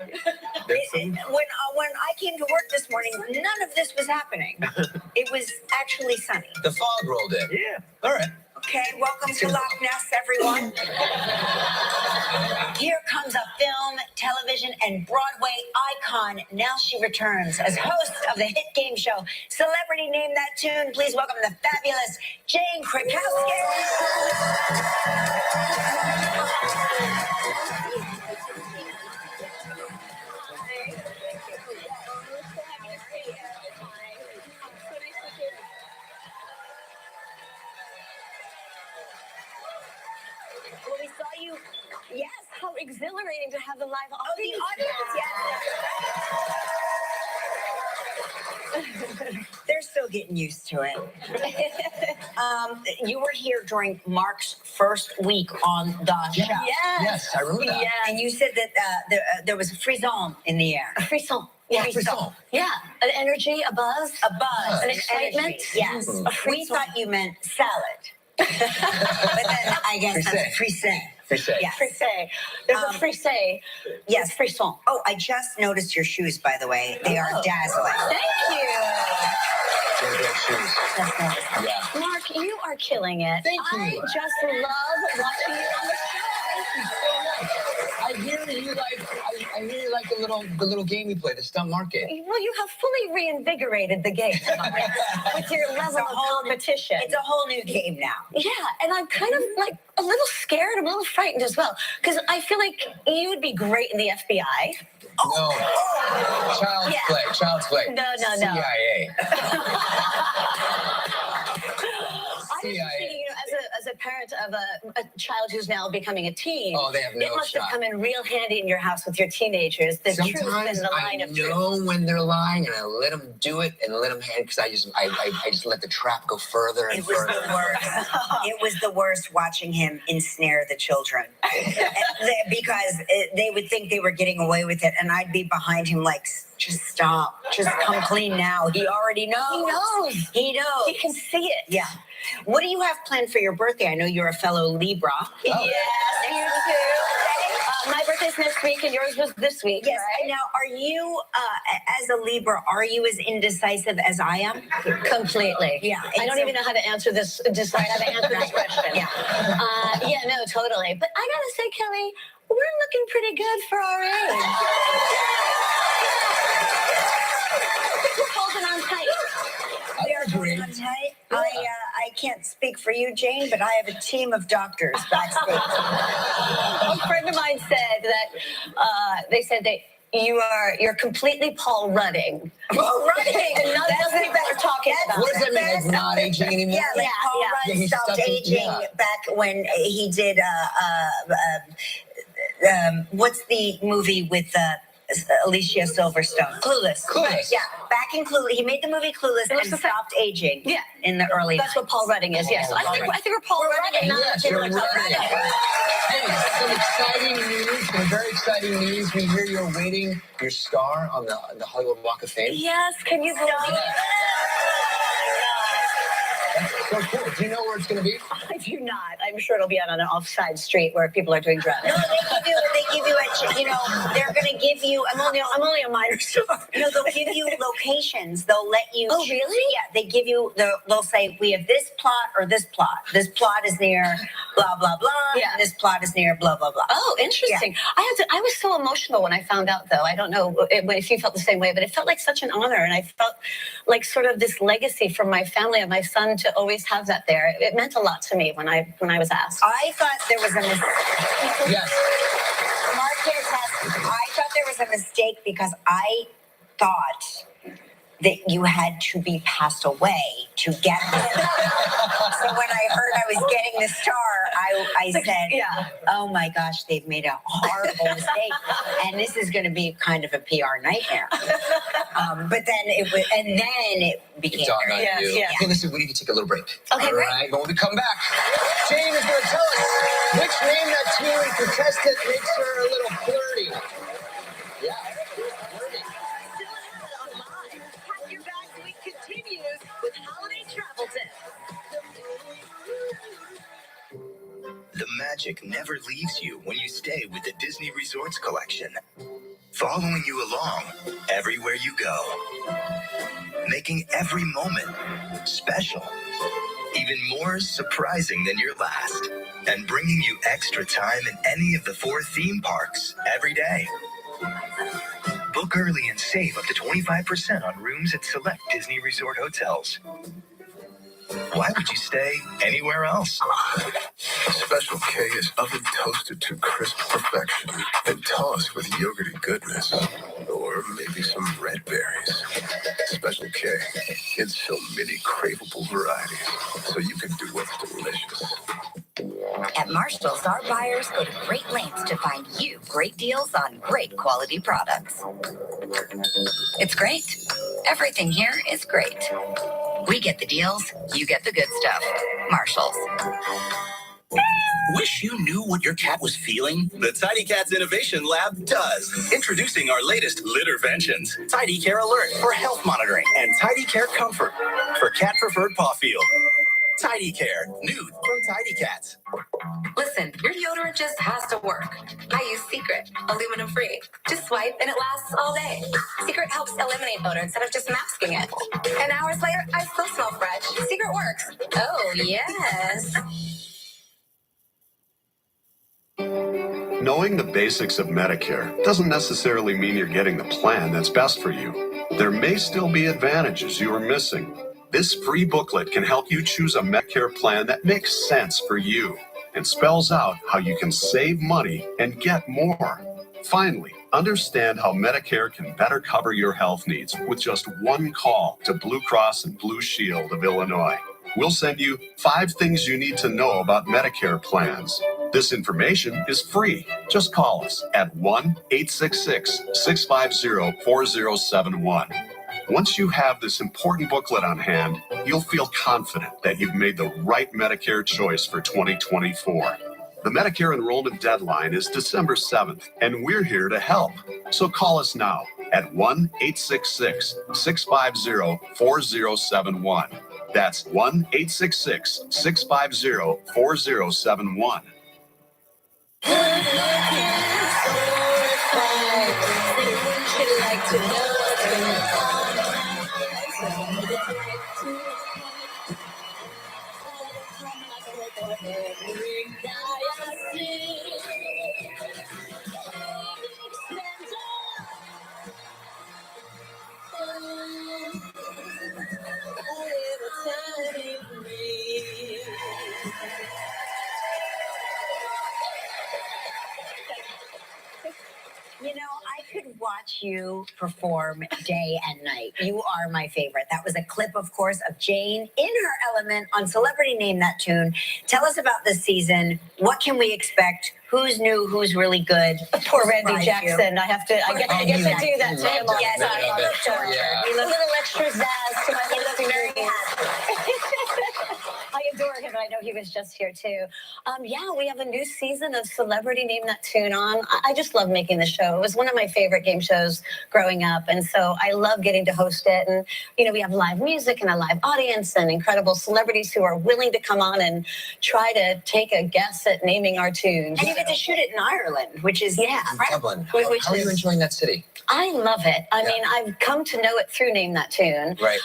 When I came to work this morning, none of this was happening. It was actually sunny. The fog rolled in. Yeah. All right. Okay, welcome to Loch Ness, everyone. Here comes a film, television, and Broadway icon. Now she returns as host of the hit game show, Celebrity Name That Tune. Please welcome the fabulous Jane Krakowski. Well, we saw you. Yes, how exhilarating to have the live audience. Oh, the audience, yes. They're still getting used to it. You were here during Mark's first week on the show. Yes, I remember that. Yeah. And you said that there was a frisson in the air. A frisson. Yeah, Frisson. frisson. Yeah, an energy, a buzz. A buzz. An excitement. Energy. Yes. A We frisson. thought you meant salad. But then I guess that's frisson. Frisson. Yes. Frisé. There's a frisé. Yes. Frisson. Oh, I just noticed your shoes, by the way. They are dazzling. Thank you. shoes. Yeah. Mark, you are killing it. Thank you. I just love watching you on the show. I hear you like the little game we play, the stump market. Well, you have fully reinvigorated the game with your level of competition. It's a whole new game now. Yeah, and I'm kind of like a little scared. I'm a little frightened as well because I feel like you would be great in the FBI. No. Child's play. No. CIA. I was just thinking, as a parent of a child who's now becoming a teen, they have no it must shot. have come in real handy in your house with your teenagers. The truth Sometimes and the line I of truth. know when they're lying, and I let them do it and let them hand because I just let the trap go further and It was further. the worst. It was the worst watching him ensnare the children because they would think they were getting away with it, and I'd be behind him like, just stop, just come clean now. He already knows. He knows. He can see it. Yeah. What do you have planned for your birthday? I know you're a fellow Libra. Yes, you too. My birthday's next week, and yours was this week. Yes. Right? Now, are you, as a Libra, are you as indecisive as I am? Completely. Yeah. I don't even know how to answer this. Decide how to answer this question. Yeah. No, totally. But I gotta say, Kelly, we're looking pretty good for our age. We're holding on tight. I can't speak for you, Jane, but I have a team of doctors backstage. A friend of mine said that they said that you're completely Paul Rudding. Paul Rudding. And none of those people are talking about What does that mean? Like not aging anymore? Yeah, like Paul Rudd stopped aging back when he did. What's the movie with Alicia Silverstone? Clueless. Yeah, back in Clueless, he made the movie Clueless and stopped aging. Yeah. In the early. That's what Paul Rudding is. Yes, I think we're Paul Rudding. Yes, you're right. Hey, some exciting news. Some very exciting news. We hear you're awaiting your star on the Hollywood Walk of Fame. Yes, can you believe it? So cool. Do you know where it's going to be? I do not. I'm sure it'll be out on an offside street where people are doing drugs. No, they give you they're going to give you. I'm only a minor star. No, they'll give you locations. They'll let you. Oh, really? Yeah, they give you. They'll say we have this plot or this plot. This plot is near blah blah blah. Yeah. And this plot is near blah blah blah. Oh, interesting. Yeah. I was so emotional when I found out, though. I don't know if you felt the same way, but it felt like such an honor, and I felt like sort of this legacy from my family and my son to always have that there. It meant a lot to me when I was asked. I thought there was a mistake. Yes. I thought there was a mistake because I thought that you had to be passed away to get this. So when I heard I was getting the star, I said, oh my gosh, they've made a horrible mistake. And this is going to be kind of a PR nightmare. But then it became. It's all about you. Yeah. Hey, listen, we need to take a little break. Okay, all right. But when we come back, Jane is going to tell us which name that teen contestant makes her a little flirty. Yeah. Pack your bags week continues with holiday travel tips. The magic never leaves you when you stay with the Disney Resorts Collection. Following you along everywhere you go. Making every moment special. Even more surprising than your last. And bringing you extra time in any of the 4 theme parks every day. Book early and save up to 25% on rooms at select Disney Resort hotels. Why would you stay anywhere else? Special K is oven toasted to crisp perfection and tossed with yogurty goodness. Or maybe some red berries. Special K in so many craveable varieties, so you can do what's delicious. At Marshall's, our buyers go to great lengths to find you great deals on great quality products. It's great. Everything here is great. We get the deals, you get the good stuff. Marshall's. Wish you knew what your cat was feeling? The Tidy Cats Innovation Lab does. Introducing our latest litterventions. Tidy Care Alert for health monitoring and Tidy Care Comfort for cat-preferred paw feel. Tidy Care, nude from Tidy Cats. Listen, your deodorant just has to work. I use Secret, aluminum free. Just swipe and it lasts all day. Secret helps eliminate odor instead of just masking it. And hours later, I still smell fresh. Secret works. Oh, yes. Knowing the basics of Medicare doesn't necessarily mean you're getting the plan that's best for you. There may still be advantages you are missing. This free booklet can help you choose a Medicare plan that makes sense for you and spells out how you can save money and get more. Finally, understand how Medicare can better cover your health needs with just one call to Blue Cross and Blue Shield of Illinois. We'll send you 5 things you need to know about Medicare plans. This information is free. Just call us at 1-866-650-4071. Once you have this important booklet on hand, you'll feel confident that you've made the right Medicare choice for 2024. The Medicare enrollment deadline is December 7th, and we're here to help. So call us now at 1-866-650-4071. That's 1-866-650-4071. You know, I could watch you perform day and night. You are my favorite. That was a clip, of course, of Jane in her element on Celebrity Name That Tune. Tell us about this season. What can we expect? Who's new? Who's really good? Poor Randy Surprise Jackson. you. I get to do that to him. Yes, I love it. A little extra zazz to my little very happy. I adore him, and I know he was just here too. Yeah, we have a new season of Celebrity Name That Tune on. I just love making the show. It was one of my favorite game shows growing up, and so I love getting to host it. And you know, we have live music and a live audience and incredible celebrities who are willing to come on and try to take a guess at naming our tunes. And you get to shoot it in Ireland, which is Dublin. How are you enjoying that city? I love it. I mean, I've come to know it through Name That Tune. Right.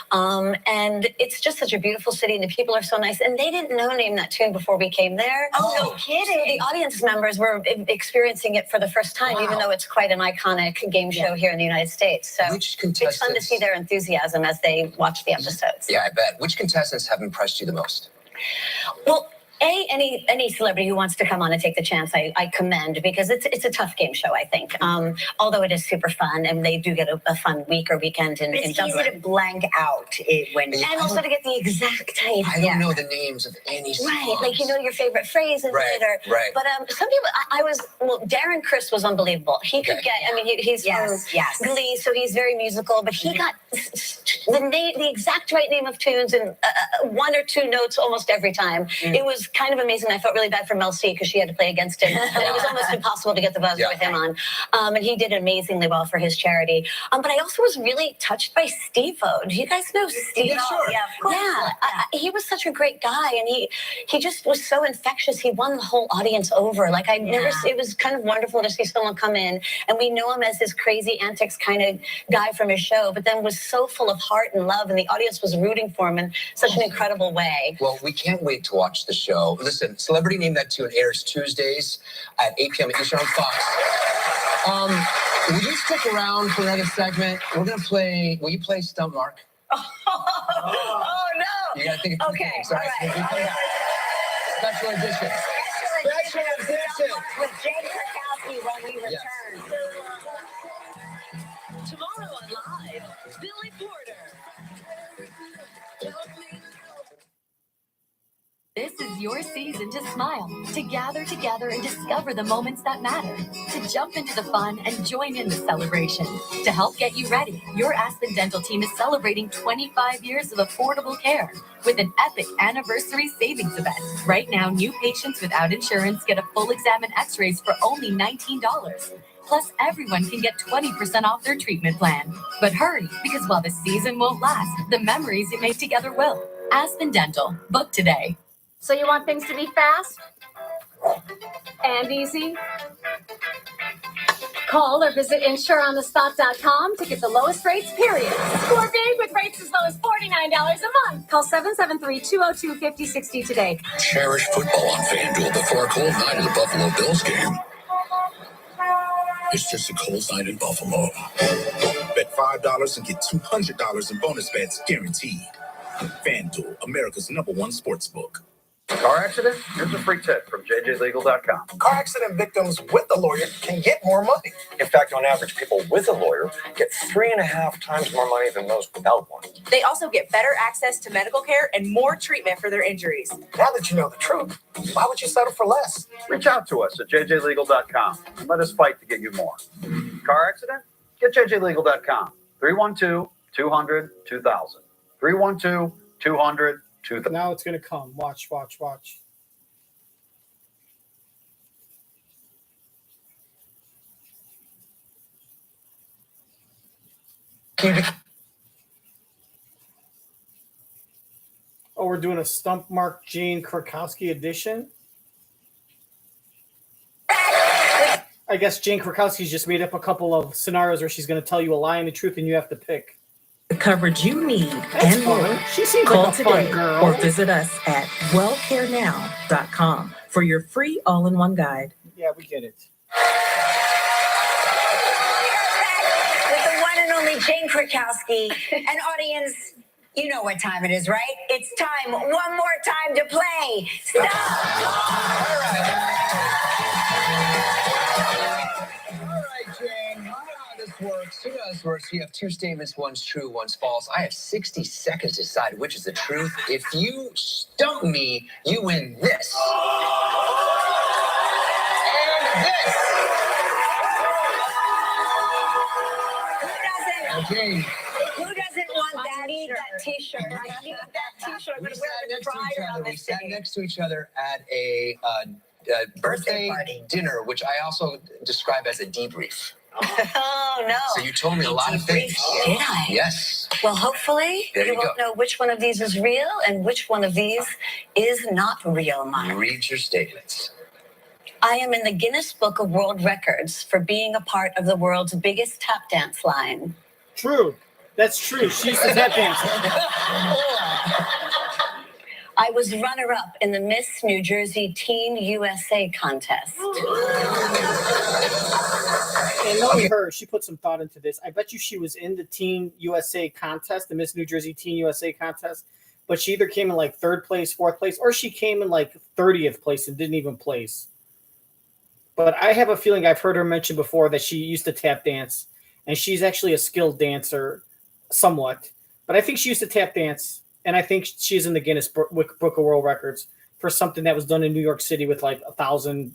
And it's just such a beautiful city, and the people are so nice. And they didn't know Name That Tune before we came there. Oh, no kidding. So the audience members were experiencing it for the first time, even though it's quite an iconic game show here in the United States. So Which it's fun to see their enthusiasm as they watch the episodes. Yeah, I bet. Which contestants have impressed you the most? Well, any celebrity who wants to come on and take the chance, I commend, because it's a tough game show, I think. Although it is super fun, and they do get a fun week or weekend in It's Dublin. easy to blank out when And also to get the exact title. I don't know the names of any songs. Right, like you know your favorite phrase and Right, right. But some people, Darren Criss was unbelievable. He could get, I mean, he's from Glee, so he's very musical, but he got the exact right name of tunes and 1 or 2 notes almost every time. It was kind of amazing. I felt really bad for Mel C because she had to play against him, and it was almost impossible to get the buzz with him on. And he did amazingly well for his charity. But I also was really touched by Steve-O. Do you guys know Steve? Sure. Yeah, of course. He was such a great guy, and he just was so infectious. He won the whole audience over. Like I never. It was kind of wonderful to see someone come in, and we know him as this crazy antics kind of guy from his show, but then was so full of heart and love, and the audience was rooting for him in such an incredible way. Well, we can't wait to watch the show. Listen, Celebrity Name That Tune airs Tuesdays at 8 p.m. Eastern on Fox. Will you stick around for another segment? We're going to play, will you play Stump Mark? Oh, no. You got to think of Okay, things, all right? all right. Special edition. Special edition with Jane Krakowski when we return. Tomorrow on Live, Billy Porter. This is your season to smile, to gather together and discover the moments that matter, to jump into the fun and join in the celebration. To help get you ready, your Aspen Dental team is celebrating 25 years of affordable care with an epic anniversary savings event. Right now, new patients without insurance get a full exam and x-rays for only $19. Plus, everyone can get 20% off their treatment plan. But hurry, because while the season won't last, the memories you make together will. Aspen Dental. Book today. So you want things to be fast and easy? Call or visit insureonthespot.com to get the lowest rates, period. Score big with rates as low as $49 a month. Call 773-202-5060 today. Cherish football on FanDuel before a cold night of the Buffalo Bills game. It's just a cold night in Buffalo. Bet $5 and get $200 in bonus bets guaranteed. FanDuel, America's #1 sportsbook. Car accident? Here's a free tip from jjlegal.com. Car accident victims with a lawyer can get more money. In fact, on average, people with a lawyer get 3.5 times more money than those without one. They also get better access to medical care and more treatment for their injuries. Now that you know the truth, why would you settle for less? Reach out to us at jjlegal.com and let us fight to get you more. Car accident? Get jjlegal.com. 312-200-2000. 312-200-2000. Now it's going to come. Watch. Oh, we're doing a Stump Mark Jane Krakowski edition. I guess Jane Krakowski's just made up a couple of scenarios where she's going to tell you a lie and the truth, and you have to pick. The coverage you need That's and fun. more. She seems Call like a today fun girl. or visit us at wellcarenow.com for your free all-in-one guide. Yeah, we get it. With the one and only Jane Krakowski. And audience, you know what time it is, right? It's time, one more time to play. Stop! Jane, you know how this works. You know how this works. You have two statements, one's true, one's false. I have 60 seconds to decide which is the truth. If you stump me, you win this. And this. Jane. Who doesn't want that? I need that t-shirt. I need that t-shirt. I'm going to wear the dryer on We this sat thing. next to each other at a birthday dinner, which I also describe as a debrief. Oh, no. So you told me a lot of things. Did I? Yes. Well, hopefully There you you won't go. know which one of these is real and which one of these is not real, Mike. Read your statements. I am in the Guinness Book of World Records for being a part of the world's biggest tap dance line. True. That's true. She's the tap dancer. I was runner-up in the Miss New Jersey Teen USA contest. And knowing her, she put some thought into this. I bet you she was in the Teen USA contest, the Miss New Jersey Teen USA contest, but she either came in like 3rd place, 4th place, or she came in like 30th place and didn't even place. But I have a feeling I've heard her mention before that she used to tap dance, and she's actually a skilled dancer somewhat. But I think she used to tap dance, and I think she's in the Guinness Book of World Records for something that was done in New York City with like 1,000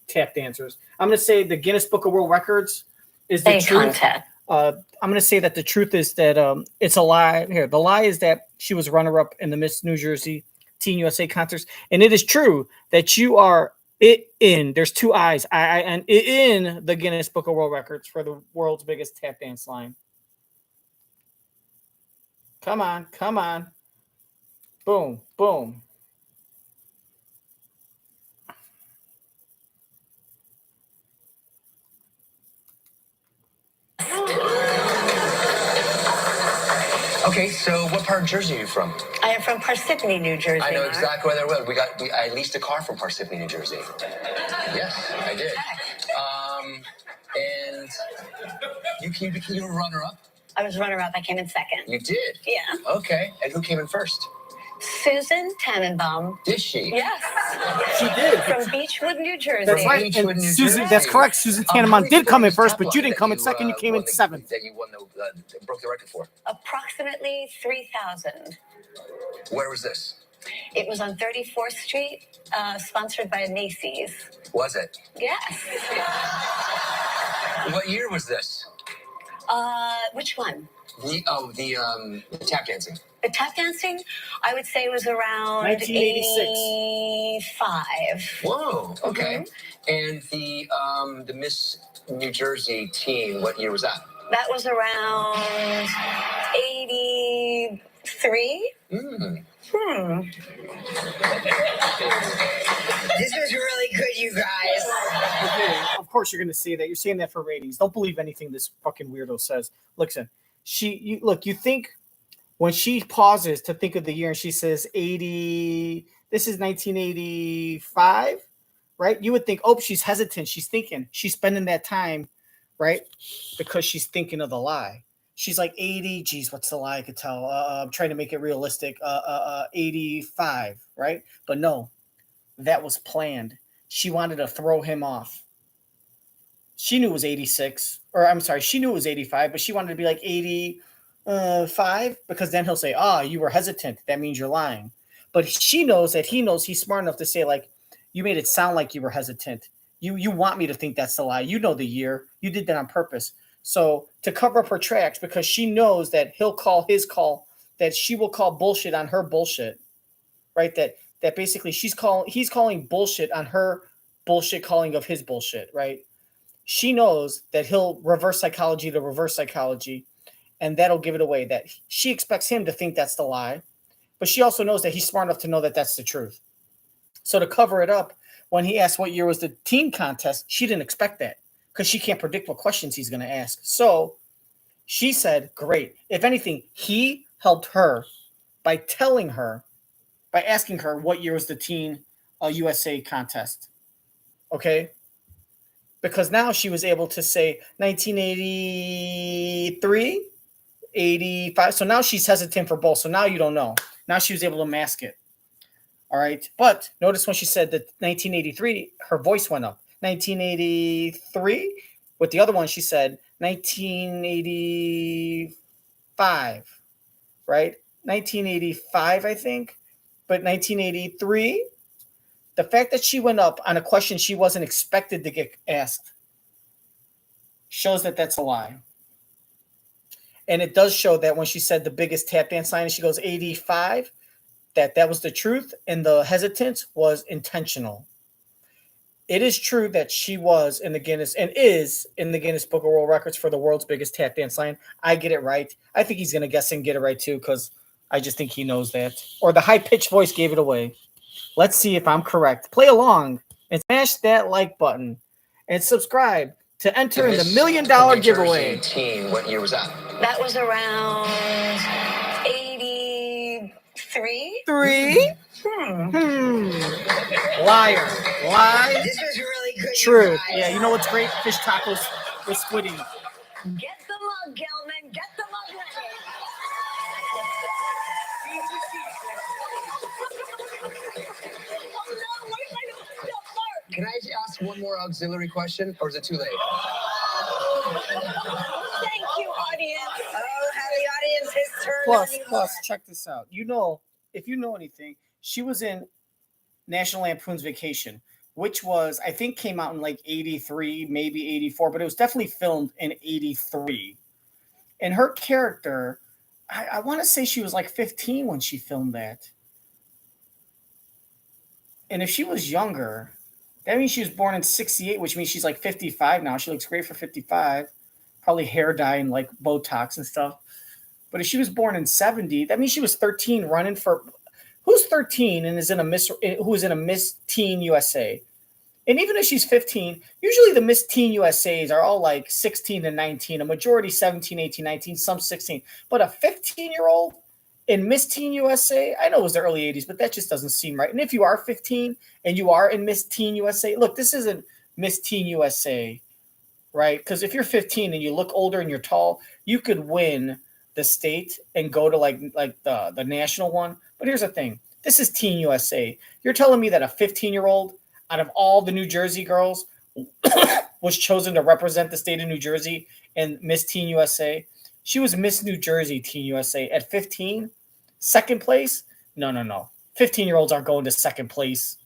tap dancers. I'm going to say the Guinness Book of World Records is the truth. I'm going to say that the truth is that it's a lie. Here, the lie is that she was runner-up in the Miss New Jersey Teen USA contest, and it is true that you are there's two I's, I-I-N, in the Guinness Book of World Records for the world's biggest tap dance line. Come on. Boom. Okay, so what part of Jersey are you from? I am from Parsippany, New Jersey. I know Mark. exactly where they're at. I leased a car from Parsippany, New Jersey. Yes, I did. And you were runner-up? I was runner-up. I came in 2nd. You did? Yeah. Okay, and who came in first? Susan Tannenbaum. Did she? Yes. She did. From Beechwood, New Jersey. That's right. And Susan, that's correct. Susan Tannenbaum did come in first, but you didn't come in second. You came in 7th. That you broke the record for? Approximately 3,000. Where was this? It was on 34th Street, sponsored by Macy's. Was it? Yes. What year was this? Which one? The tap dancing. The tap dancing, I would say, was around 1986. 85. Whoa. Okay. And the Miss New Jersey team, what year was that? That was around 83. This was really good, you guys. Of course, you're going to say that. You're saying that for ratings. Don't believe anything this fucking weirdo says. Listen, you think when she pauses to think of the year and she says 80, this is 1985, right? You would think, oh, she's hesitant. She's thinking. She's spending that time, right? Because she's thinking of the lie. She's like 80. Geez, what's the lie? I could tell. I'm trying to make it realistic. 85, right? But no, that was planned. She wanted to throw him off. She knew it was 86, or I'm sorry, she knew it was 85, but she wanted to be like 85 because then he'll say, you were hesitant. That means you're lying. But she knows that he knows he's smart enough to say, like, you made it sound like you were hesitant. You want me to think that's the lie. You know the year. You did that on purpose. So to cover up her tracks, because she knows that he'll call his call, that she will call bullshit on her bullshit, right? That basically he's calling bullshit on her bullshit calling of his bullshit, right? She knows that he'll reverse psychology to reverse psychology, and that'll give it away. That she expects him to think that's the lie, but she also knows that he's smart enough to know that that's the truth. So to cover it up, when he asked what year was the teen contest, she didn't expect that because she can't predict what questions he's going to ask. So she said, great. If anything, he helped her by telling her, by asking her what year was the teen USA contest. Okay? Because now she was able to say 1983, 85. So now she's hesitant for both. So now you don't know. Now she was able to mask it. All right. But notice when she said that 1983, her voice went up. 1983. With the other one, she said 1985. Right? 1985, I think. But 1983. The fact that she went up on a question she wasn't expected to get asked shows that that's a lie. And it does show that when she said the biggest tap dance line, and she goes 85, that was the truth, and the hesitance was intentional. It is true that she was in the Guinness and is in the Guinness Book of World Records for the world's biggest tap dance line. I get it right. I think he's going to guess and get it right too, because I just think he knows that. Or the high-pitched voice gave it away. Let's see if I'm correct. Play along and smash that like button and subscribe to enter in the $1 million giveaway. What year was that? That was around 83. Liar. Lie. This was really good. True. Yeah, you know what's great? Fish tacos with squid ink. Get the mug, Gelman. Get the mug ready. Can I ask one more auxiliary question, or is it too late? Thank you, audience. Oh, how the audience has turned Plus, on you. check this out. You know, if you know anything, she was in National Lampoon's Vacation, which was, I think, came out in like 83, maybe 84, but it was definitely filmed in 83. And her character, I want to say she was like 15 when she filmed that. And if she was younger, that means she was born in 68, which means she's like 55 now. She looks great for 55. Probably hair dye and like Botox and stuff. But if she was born in 70, that means she was 13 running for... Who's 13 and who is in a Miss Teen USA? And even if she's 15, usually the Miss Teen USAs are all like 16 to 19, a majority 17, 18, 19, some 16. But a 15-year-old in Miss Teen USA, I know it was the early 80s, but that just doesn't seem right. And if you are 15 and you are in Miss Teen USA, look, this isn't Miss Teen USA, right? Because if you're 15 and you look older and you're tall, you could win the state and go to like the national one. But here's the thing. This is Teen USA. You're telling me that a 15-year-old out of all the New Jersey girls was chosen to represent the state of New Jersey in Miss Teen USA? She was Miss New Jersey Teen USA at 15. Second place? No. 15-year-olds aren't going to second place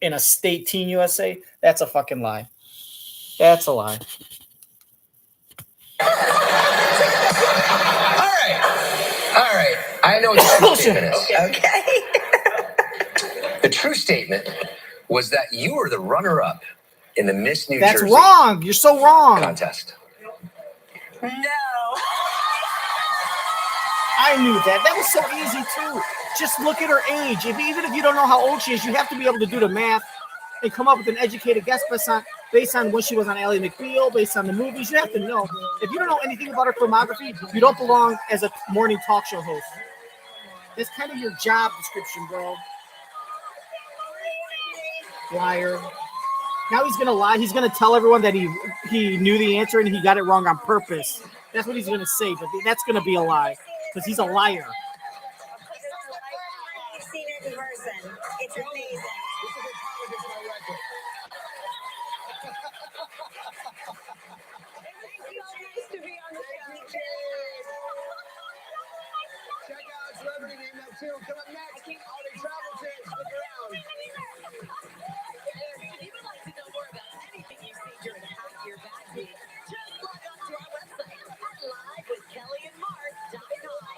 in a state Teen USA. That's a fucking lie. That's a lie. All right. I know what the true statement is. Okay. The true statement was that you were the runner-up in the Miss New That's Jersey wrong. You're so wrong. contest. No. I knew that. That was so easy, too. Just look at her age. Even if you don't know how old she is, you have to be able to do the math and come up with an educated guess based on when she was on Ally McBeal, based on the movies. You have to know. If you don't know anything about her filmography, you don't belong as a morning talk show host. That's kind of your job description, bro. Liar. Now he's gonna lie. He's gonna tell everyone that he knew the answer and he got it wrong on purpose. That's what he's gonna say, but that's gonna be a lie because he's a liar. I've seen it in person. It's amazing. Nice to be on the show. Check out Celebrity Name That Tune. Come up next. Holiday travel tips. Stick around. If you would like to know more about anything you see during Pack Your Bags Week, just log on to our website at livewithkellyandmark.com.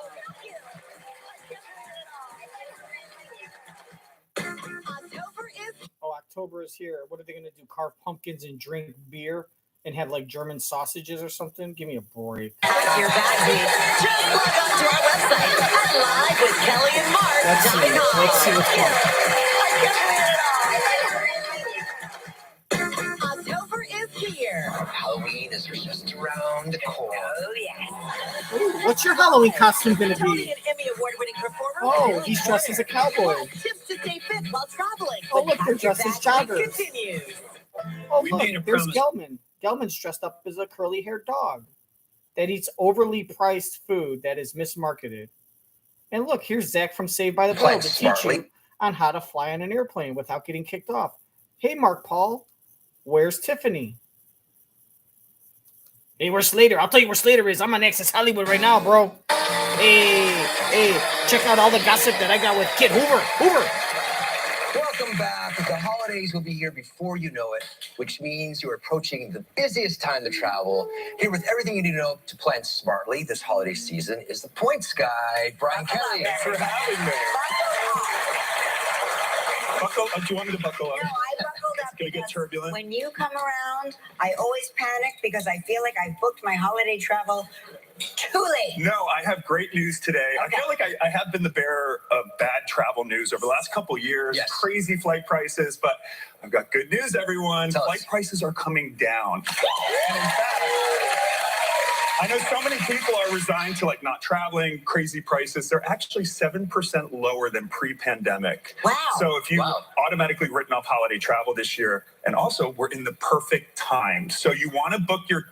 October is October is here. What are they gonna do? Carve pumpkins and drink beer and have like German sausages or something? Give me a break. Pack Your Bags Week. Just log on to our website at livewithkellyandmark.com. Let's see what's going on. October is here. Halloween is just around the corner. Oh, yes. Ooh, what's your Halloween costume gonna Tony be? and Emmy award-winning performer. Oh, he's dressed as a cowboy. Tips to stay fit while traveling. Oh, look, they're dressed as joggers. Continues. Oh, look, there's Gelman. Gelman's dressed up as a curly-haired dog that eats overly priced food that is mismarketed. And look, here's Zach from Saved by the Bell to teach you on how to fly on an airplane without getting kicked off. Hey, Mark Paul, where's Tiffany? Hey, where's Slater? I'll tell you where Slater is. I'm on Access Hollywood right now, bro. Hey, check out all the gossip that I got with Kid Hoover. Welcome back. The holidays will be here before you know it, which means you're approaching the busiest time to travel. Here with everything you need to know to plan smartly this holiday season is the Points Guy, Brian Kelly. Thanks for having me. Buckle, do you want me to buckle up? No, I buckled up. It's going to get turbulent. When you come around, I always panic because I feel like I booked my holiday travel too late. No, I have great news today. Okay. I feel like I have been the bearer of bad travel news over the last couple of years. Yes. Crazy flight prices, but I've got good news, everyone. Flight prices are coming down. And in fact, I know so many people are resigned to like not traveling, crazy prices. They're actually 7% lower than pre-pandemic. Wow. So if you automatically written off holiday travel this year, and also we're in the perfect time. So you want to book your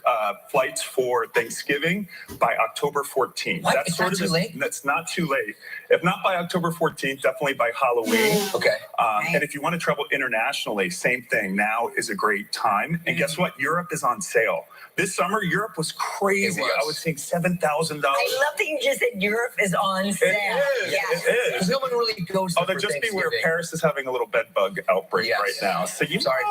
flights for Thanksgiving by October 14th. What? That's It's sort not of too late? That's not too late. If not by October 14th, definitely by Halloween. Okay. And if you want to travel internationally, same thing. Now is a great time. And guess what? Europe is on sale. This summer, Europe was crazy. I was seeing $7,000. I love that you just said Europe is on sale. It is. It is. No one really goes Although just beware, Paris is having a little bed bug outbreak right now. So you might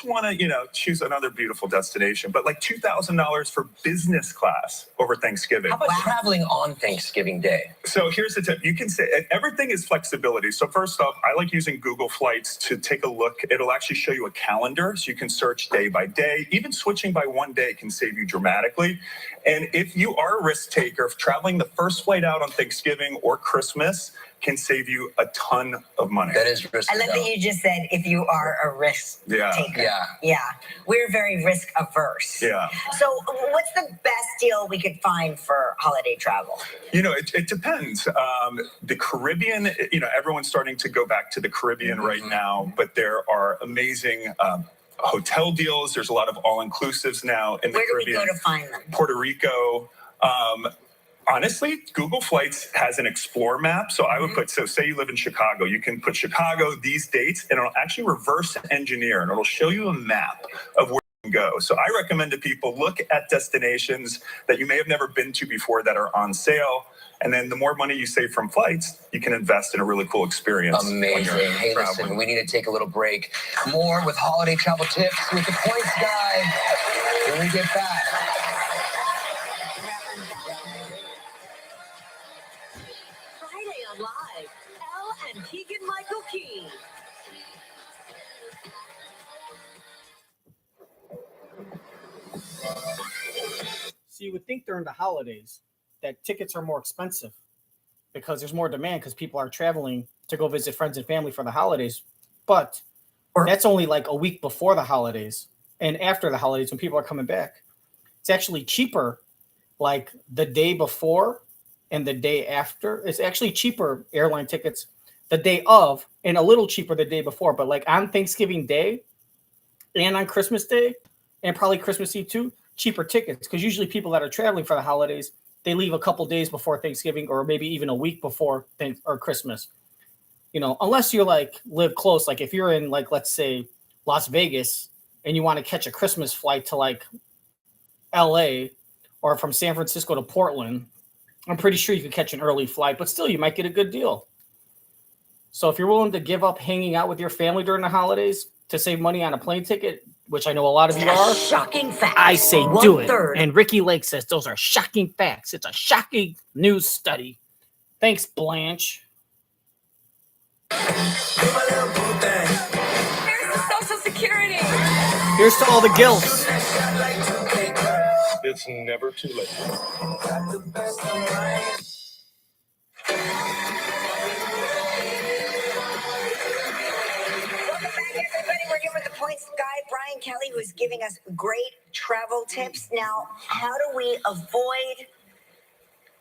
want to, choose another beautiful destination. But like $2,000 for business class over Thanksgiving. How about traveling on Thanksgiving Day? So here's the tip. You can say everything is flexibility. So first off, I like using Google Flights to take a look. It'll actually show you a calendar so you can search day by day. Even switching by one day can save you dramatically. And if you are a risk taker, traveling the first flight out on Thanksgiving or Christmas can save you a ton of money. That is risky. I love that you just said if you are a risk taker. Yeah. We're very risk averse. Yeah. So what's the best deal we could find for holiday travel? It depends. The Caribbean, everyone's starting to go back to the Caribbean right now, but there are amazing hotel deals. There's a lot of all-inclusives now in the Caribbean. Where do we go to find them? Puerto Rico. Honestly, Google Flights has an explore map. So I would put, say you live in Chicago, you can put Chicago, these dates, and it'll actually reverse engineer and it'll show you a map of where you can go. So I recommend to people, look at destinations that you may have never been to before that are on sale. And then the more money you save from flights, you can invest in a really cool experience. Amazing. Hey, listen, we need to take a little break. More with holiday travel tips with the Points Guy when we get back. Friday on Live, Elle and Keegan-Michael Key. So you would think during the holidays that tickets are more expensive. because there's more demand because people are traveling to go visit friends and family for the holidays. But that's only like a week before the holidays and after the holidays when people are coming back. It's actually cheaper like the day before and the day after. It's actually cheaper airline tickets the day of and a little cheaper the day before. But like on Thanksgiving Day and on Christmas Day and probably Christmas Eve too, cheaper tickets because usually people that are traveling for the holidays, they leave a couple days before Thanksgiving or maybe even a week before or Christmas. You know, unless you're like live close, like if you're in like, let's say Las Vegas and you want to catch a Christmas flight to like LA or from San Francisco to Portland, I'm pretty sure you could catch an early flight, but still you might get a good deal. So if you're willing to give up hanging out with your family during the holidays to save money on a plane ticket, which I know a lot of you are, Shocking fact. I say do it. 1/3. And Ricky Lake says those are shocking facts. It's a shocking news study. Thanks, Blanche. Here's the Social Security. Here's to all the gills. It's never too late. Welcome back, everybody. We're here with the Points guy, Brian Kelly, who's giving us great travel tips. Now, how do we avoid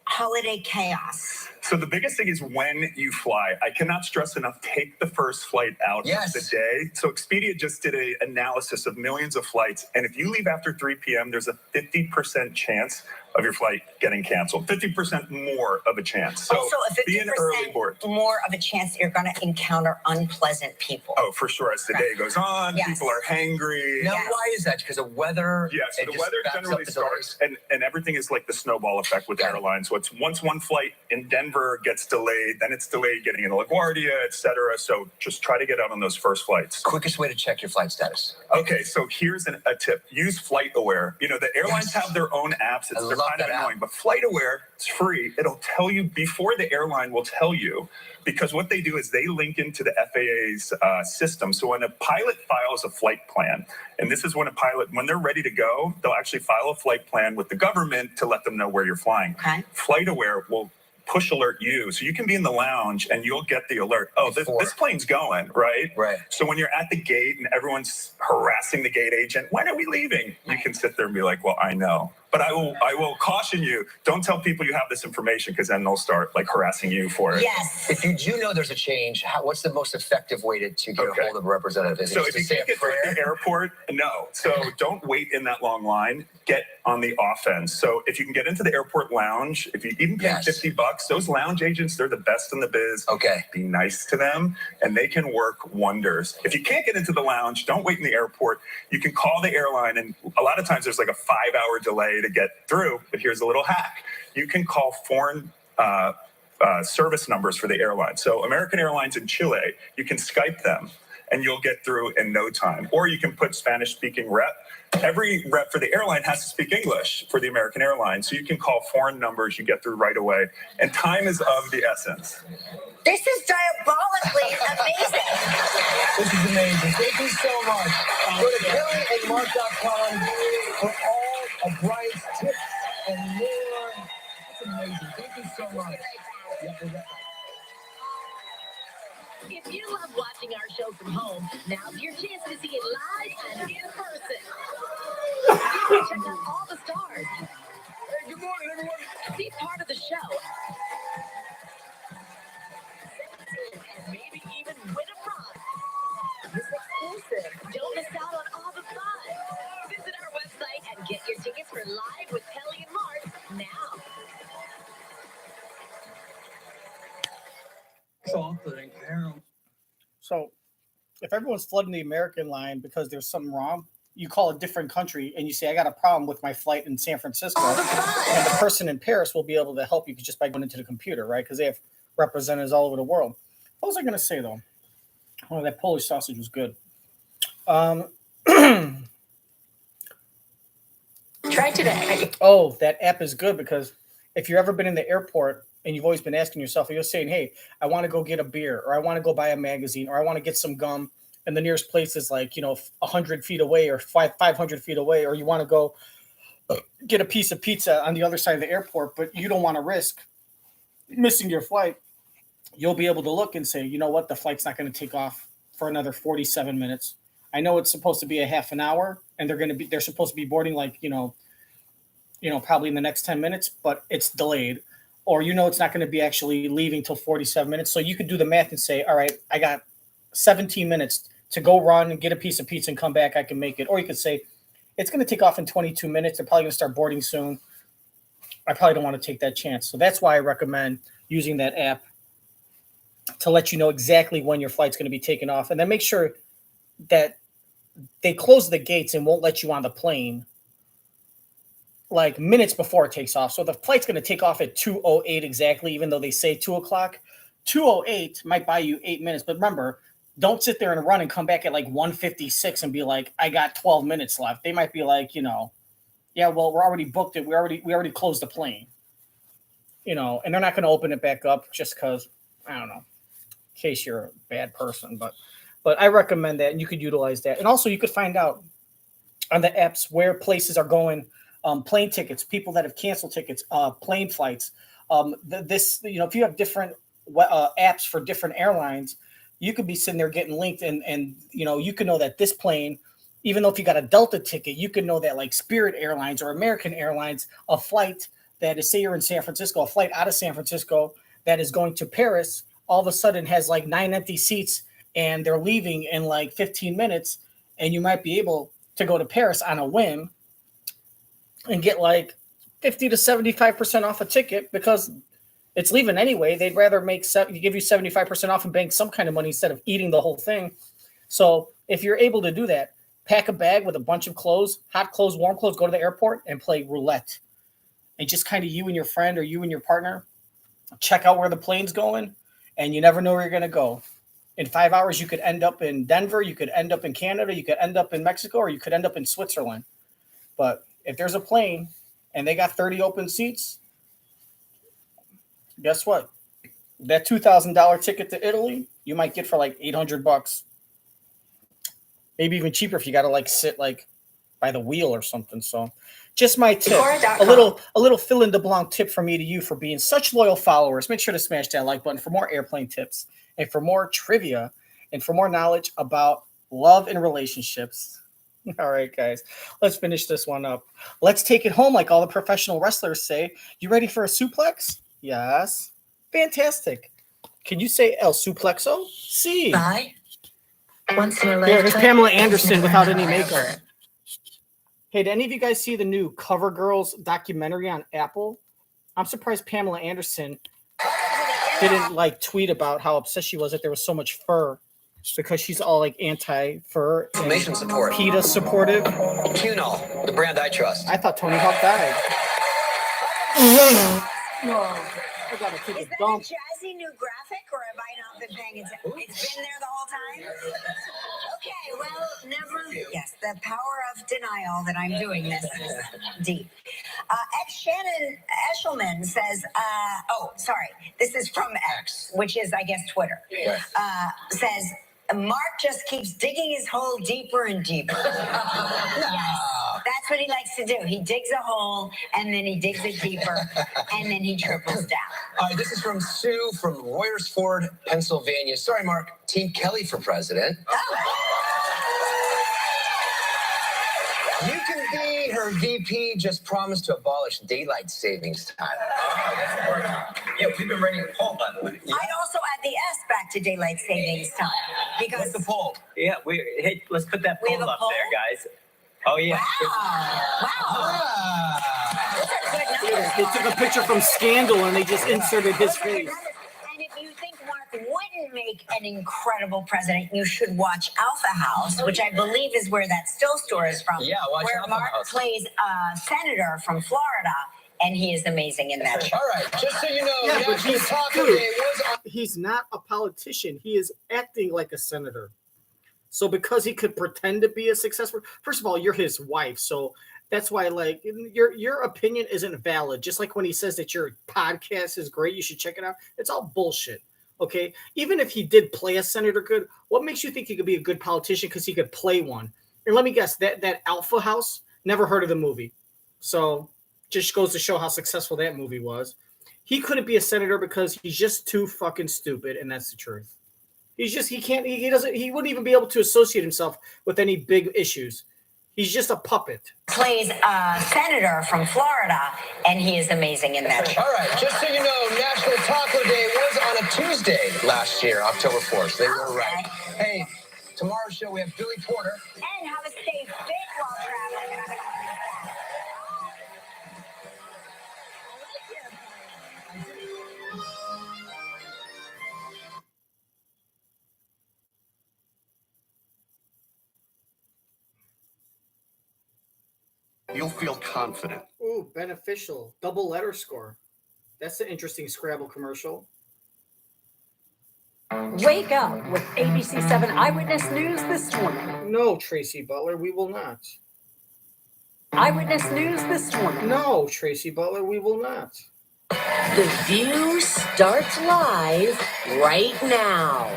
holiday chaos? So the biggest thing is when you fly. I cannot stress enough, take the first flight out of the day. So Expedited just did an analysis of millions of flights. And if you leave after 3 p.m., there's a 50% chance of your flight getting canceled. 50% more of a chance. So also, a 50% be an early board. more of a chance that you're going to encounter unpleasant people. Oh, for sure. As the day goes on, people are hangry. Now, why is that? Because of weather? Yeah, so the weather generally starts, and everything is like the snowball effect with airlines. So it's once one flight in Denver gets delayed, then it's delayed getting into LaGuardia, et cetera. So just try to get out on those first flights. Quickest way to check your flight status. Okay, so here's a tip. Use Flight Aware. You know, the airlines have their own apps. They're kind of annoying, but Flight Aware, it's free. It'll tell you before the airline will tell you, because what they do is they link into the FAA's system. So when a pilot files a flight plan, and this is when when they're ready to go, they'll actually file a flight plan with the government to let them know where you're flying. Okay. Flight Aware will push alert you. So you can be in the lounge and you'll get the alert. Oh, this plane's going, right? Right. So when you're at the gate and everyone's harassing the gate agent, when are we leaving? You can sit there and be like, well, I know. But I will caution you, don't tell people you have this information because then they'll start like harassing you for it. Yes. If you do know there's a change, what's the most effective way to get a hold of a representative? So if you can't get through the airport, no. So don't wait in that long line. Get on the offense. So if you can get into the airport lounge, if you even pay $50, those lounge agents, they're the best in the biz. Okay. Be nice to them and they can work wonders. If you can't get into the lounge, don't wait in the airport. You can call the airline, and a lot of times there's like a 5-hour delay to get through. But here's a little hack. You can call foreign service numbers for the airline. So American Airlines in Chile, you can Skype them and you'll get through in no time. Or you can put Spanish-speaking rep. Every rep for the airline has to speak English for the American Airlines. So you can call foreign numbers, you get through right away. And time is of the essence. This is diabolically amazing. This is amazing. Thank you so much. Go to kellyandmark.com for all of Brian's tips and more. It's amazing. Thank you so much. If you love watching our show from home, now's your chance to see it live and in person. Check out all the stars. Hey, good morning, everyone. Be part of the show. And maybe even win a prize. It's exclusive. Don't miss out on all the fun. Visit our website and get your tickets for Live with Kelly and Mark now. Chocolate and caramel. So if everyone's flooding the American line because there's something wrong, you call a different country and you say, I got a problem with my flight in San Francisco. And the person in Paris will be able to help you just by going into the computer, right? Because they have representatives all over the world. What was I going to say, though? Oh, that Polish sausage was good. Try today. Oh, that app is good because if you've ever been in the airport and you've always been asking yourself, you're saying, hey, I want to go get a beer, or I want to go buy a magazine, or I want to get some gum, and the nearest place is like, 100 feet away or 500 feet away, or you want to go get a piece of pizza on the other side of the airport, but you don't want to risk missing your flight, you'll be able to look and say, you know what, the flight's not going to take off for another 47 minutes. I know it's supposed to be a half an hour, and they're supposed to be boarding like, probably in the next 10 minutes, but it's delayed. Or it's not going to be actually leaving till 47 minutes. So you could do the math and say, all right, I got 17 minutes to go run and get a piece of pizza and come back. I can make it. Or you could say, it's going to take off in 22 minutes. They're probably going to start boarding soon. I probably don't want to take that chance. So that's why I recommend using that app to let you know exactly when your flight's going to be taken off. And then make sure that they close the gates and won't let you on the plane like minutes before it takes off. So the flight's going to take off at 2:08 exactly, even though they say 2 o'clock. 2:08 might buy you 8 minutes. But remember, don't sit there and run and come back at like 1:56 and be like, I got 12 minutes left. They might be like, yeah, well, we're already booked it. We already closed the plane, and they're not going to open it back up just because, I don't know, in case you're a bad person. But I recommend that, and you could utilize that. And also you could find out on the apps where places are going, plane tickets, people that have canceled tickets, plane flights. If you have different apps for different airlines, you could be sitting there getting linked, and you can know that this plane, even though if you got a Delta ticket, you can know that like Spirit Airlines or American Airlines, a flight that is, say you're in San Francisco, a flight out of San Francisco that is going to Paris, all of a sudden has like 9 empty seats and they're leaving in like 15 minutes, and you might be able to go to Paris on a whim and get like 50 to 75% off a ticket because it's leaving anyway. They'd rather give you 75% off and bank some kind of money instead of eating the whole thing. So if you're able to do that, pack a bag with a bunch of clothes, hot clothes, warm clothes, go to the airport and play roulette. And just kind of you and your friend or you and your partner check out where the plane's going, and you never know where you're going to go. In 5 hours, you could end up in Denver, you could end up in Canada, you could end up in Mexico, or you could end up in Switzerland. But if there's a plane and they got 30 open seats, guess what? That $2,000 ticket to Italy, you might get for like $800. Maybe even cheaper if you got to like sit like by the wheel or something. So just my tip, a little fill in the blanc tip from me to you for being such loyal followers. Make sure to smash that like button for more airplane tips and for more trivia and for more knowledge about love and relationships. All right, guys, let's finish this one up. Let's take it home like all the professional wrestlers say. You ready for a suplex? Yes. Fantastic. Can you say El Suplexo? See. Bye. Once in a There's lifetime. Pamela Anderson without any makeup. Hey, did any of you guys see the new Cover Girls documentary on Apple? I'm surprised Pamela Anderson didn't like tweet about how upset she was that there was so much fur, because she's all like anti-fur. Inflammation support. PETA supportive. Cunol, the brand I trust. I thought Tony Hawk died. No, I gotta take a dump. Jazzy new graphic, or have I not been paying attention? It's been there the whole time? Okay, well, never. Yes, the power of denial that I'm doing this is deep. Shannon Eshelman says, this is from X, which is, I guess, Twitter. Yes. Says, Mark just keeps digging his hole deeper and deeper. Yes, that's what he likes to do. He digs a hole, and then he digs it deeper, and then he triples down. All right, this is from Sue from Royersford, Pennsylvania. Sorry, Mark. Team Kelly for president. You can be her VP. Just promised to abolish daylight savings time. Yeah, we've been writing a poll, by the way. I'd also add the S back to daylight savings time. Because What's the poll? Yeah, hey, let's put that We have poll a up poll? there, guys. Oh, yeah. They took a picture from Scandal and they just inserted his face. And if you think Mark wouldn't make an incredible president, you should watch Alpha House, which I believe is where that still store is from. Yeah, watch where Alpha Mark House. plays a senator from Florida, and he is amazing in that show. All right, just so you know, Yeah, the but actual he's, talk of dude, the day was on. he's not a politician. He is acting like a senator. So because he could pretend to be a successful, first of all, you're his wife. So that's why, like, your opinion isn't valid. Just like when he says that your podcast is great, you should check it out. It's all bullshit. Okay. Even if he did play a senator good, what makes you think he could be a good politician? Because he could play one. And let me guess, that Alpha House, never heard of the movie. So just goes to show how successful that movie was. He couldn't be a senator because he's just too fucking stupid, and that's the truth. He wouldn't even be able to associate himself with any big issues. He's just a puppet. Plays a senator from Florida, and he is amazing in that show. All right, just so you know, National Taco Day was on a Tuesday last year, October 4th. They were right. Hey, tomorrow's show we have Billy Porter. And how to stay fit while traveling. You'll feel confident. Ooh, beneficial. Double letter score. That's an interesting Scrabble commercial. Wake up with ABC 7 Eyewitness News this morning. No, Tracy Butler, we will not. Eyewitness News this morning. No, Tracy Butler, we will not. The View starts live right now.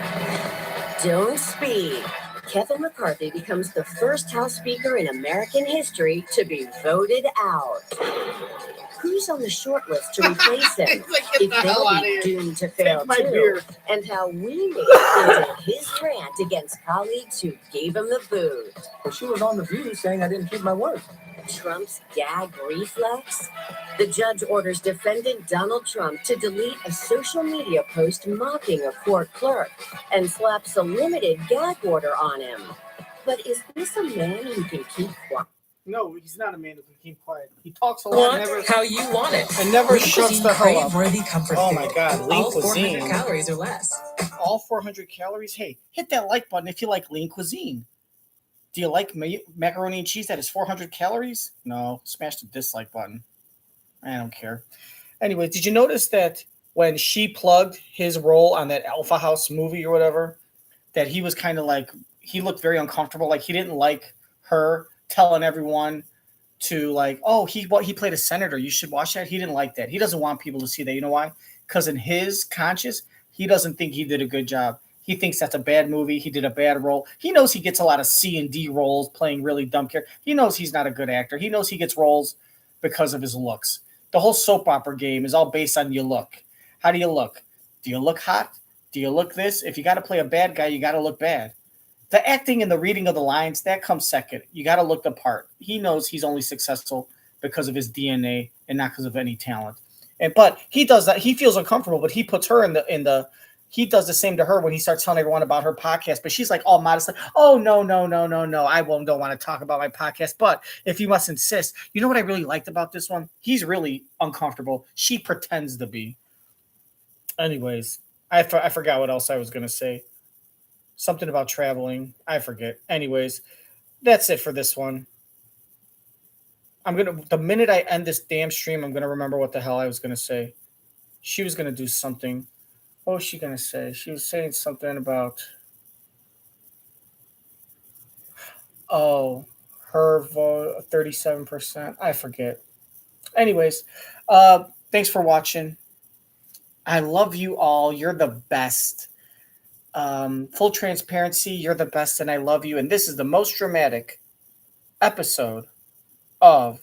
Don't speak. Kevin McCarthy becomes the first House Speaker in American history to be voted out. Who's on the short list to replace him? If they'll be doomed to fail too. And how we made it into his rant against colleagues who gave him the boot. Well, she was on The View saying I didn't keep my word. Trump's gag reflex? The judge orders defendant Donald Trump to delete a social media post mocking a court clerk and slaps a limited gag order on him. But is this a man who can keep quiet? No, he's not a man who can keep quiet. He talks a lot. How you want it. And never Lean shuts Cuisine the hell up. crave-worthy comfort Oh food. my God, Lean All 400 Cuisine. calories or less. All 400 calories? Hey, hit that like button if you like Lean Cuisine. Do you like macaroni and cheese that is 400 calories? No, smash the dislike button. I don't care. Anyway, did you notice that when she plugged his role on that Alpha House movie or whatever, that he was kind of like, he looked very uncomfortable. Like he didn't like her telling everyone to like, oh, he played a senator. You should watch that. He didn't like that. He doesn't want people to see that. You know why? Because in his conscience, he doesn't think he did a good job. He thinks that's a bad movie. He did a bad role. He knows he gets a lot of C and D roles playing really dumb characters. He knows he's not a good actor. He knows he gets roles because of his looks. The whole soap opera game is all based on your look. How do you look? Do you look hot? Do you look this? If you got to play a bad guy, you got to look bad. The acting and the reading of the lines, that comes second. You got to look the part. He knows he's only successful because of his DNA and not because of any talent. But he does that. He feels uncomfortable, but he puts her in the he does the same to her when he starts telling everyone about her podcast. But she's like all modest, like, oh, no. I don't want to talk about my podcast. But if you must insist, you know what I really liked about this one? He's really uncomfortable. She pretends to be. Anyways, I forgot what else I was going to say. Something about traveling. I forget. Anyways, that's it for this one. The minute I end this damn stream, I'm going to remember what the hell I was going to say. She was going to do something. What was she going to say? She was saying something about, her vote, 37%. I forget. Anyways, thanks for watching. I love you all. You're the best. Full transparency, you're the best, and I love you. And this is the most dramatic episode of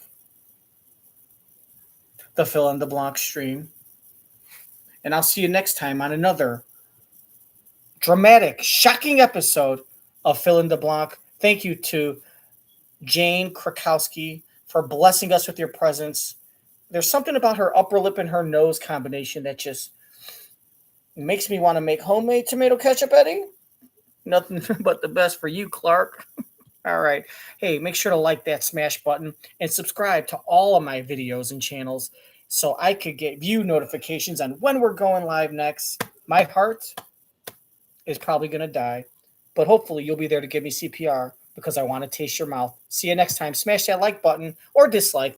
the Fill in the Blanc stream. And I'll see you next time on another dramatic, shocking episode of Fill in the Blanc. Thank you to Jane Krakowski for blessing us with your presence. There's something about her upper lip and her nose combination that just makes me want to make homemade tomato ketchup, Eddie. Nothing but the best for you, Clark. All right. Hey, make sure to like that smash button and subscribe to all of my videos and channels so I could give you notifications on when we're going live next. My heart is probably going to die, but hopefully you'll be there to give me CPR because I want to taste your mouth. See you next time. Smash that like button or dislike.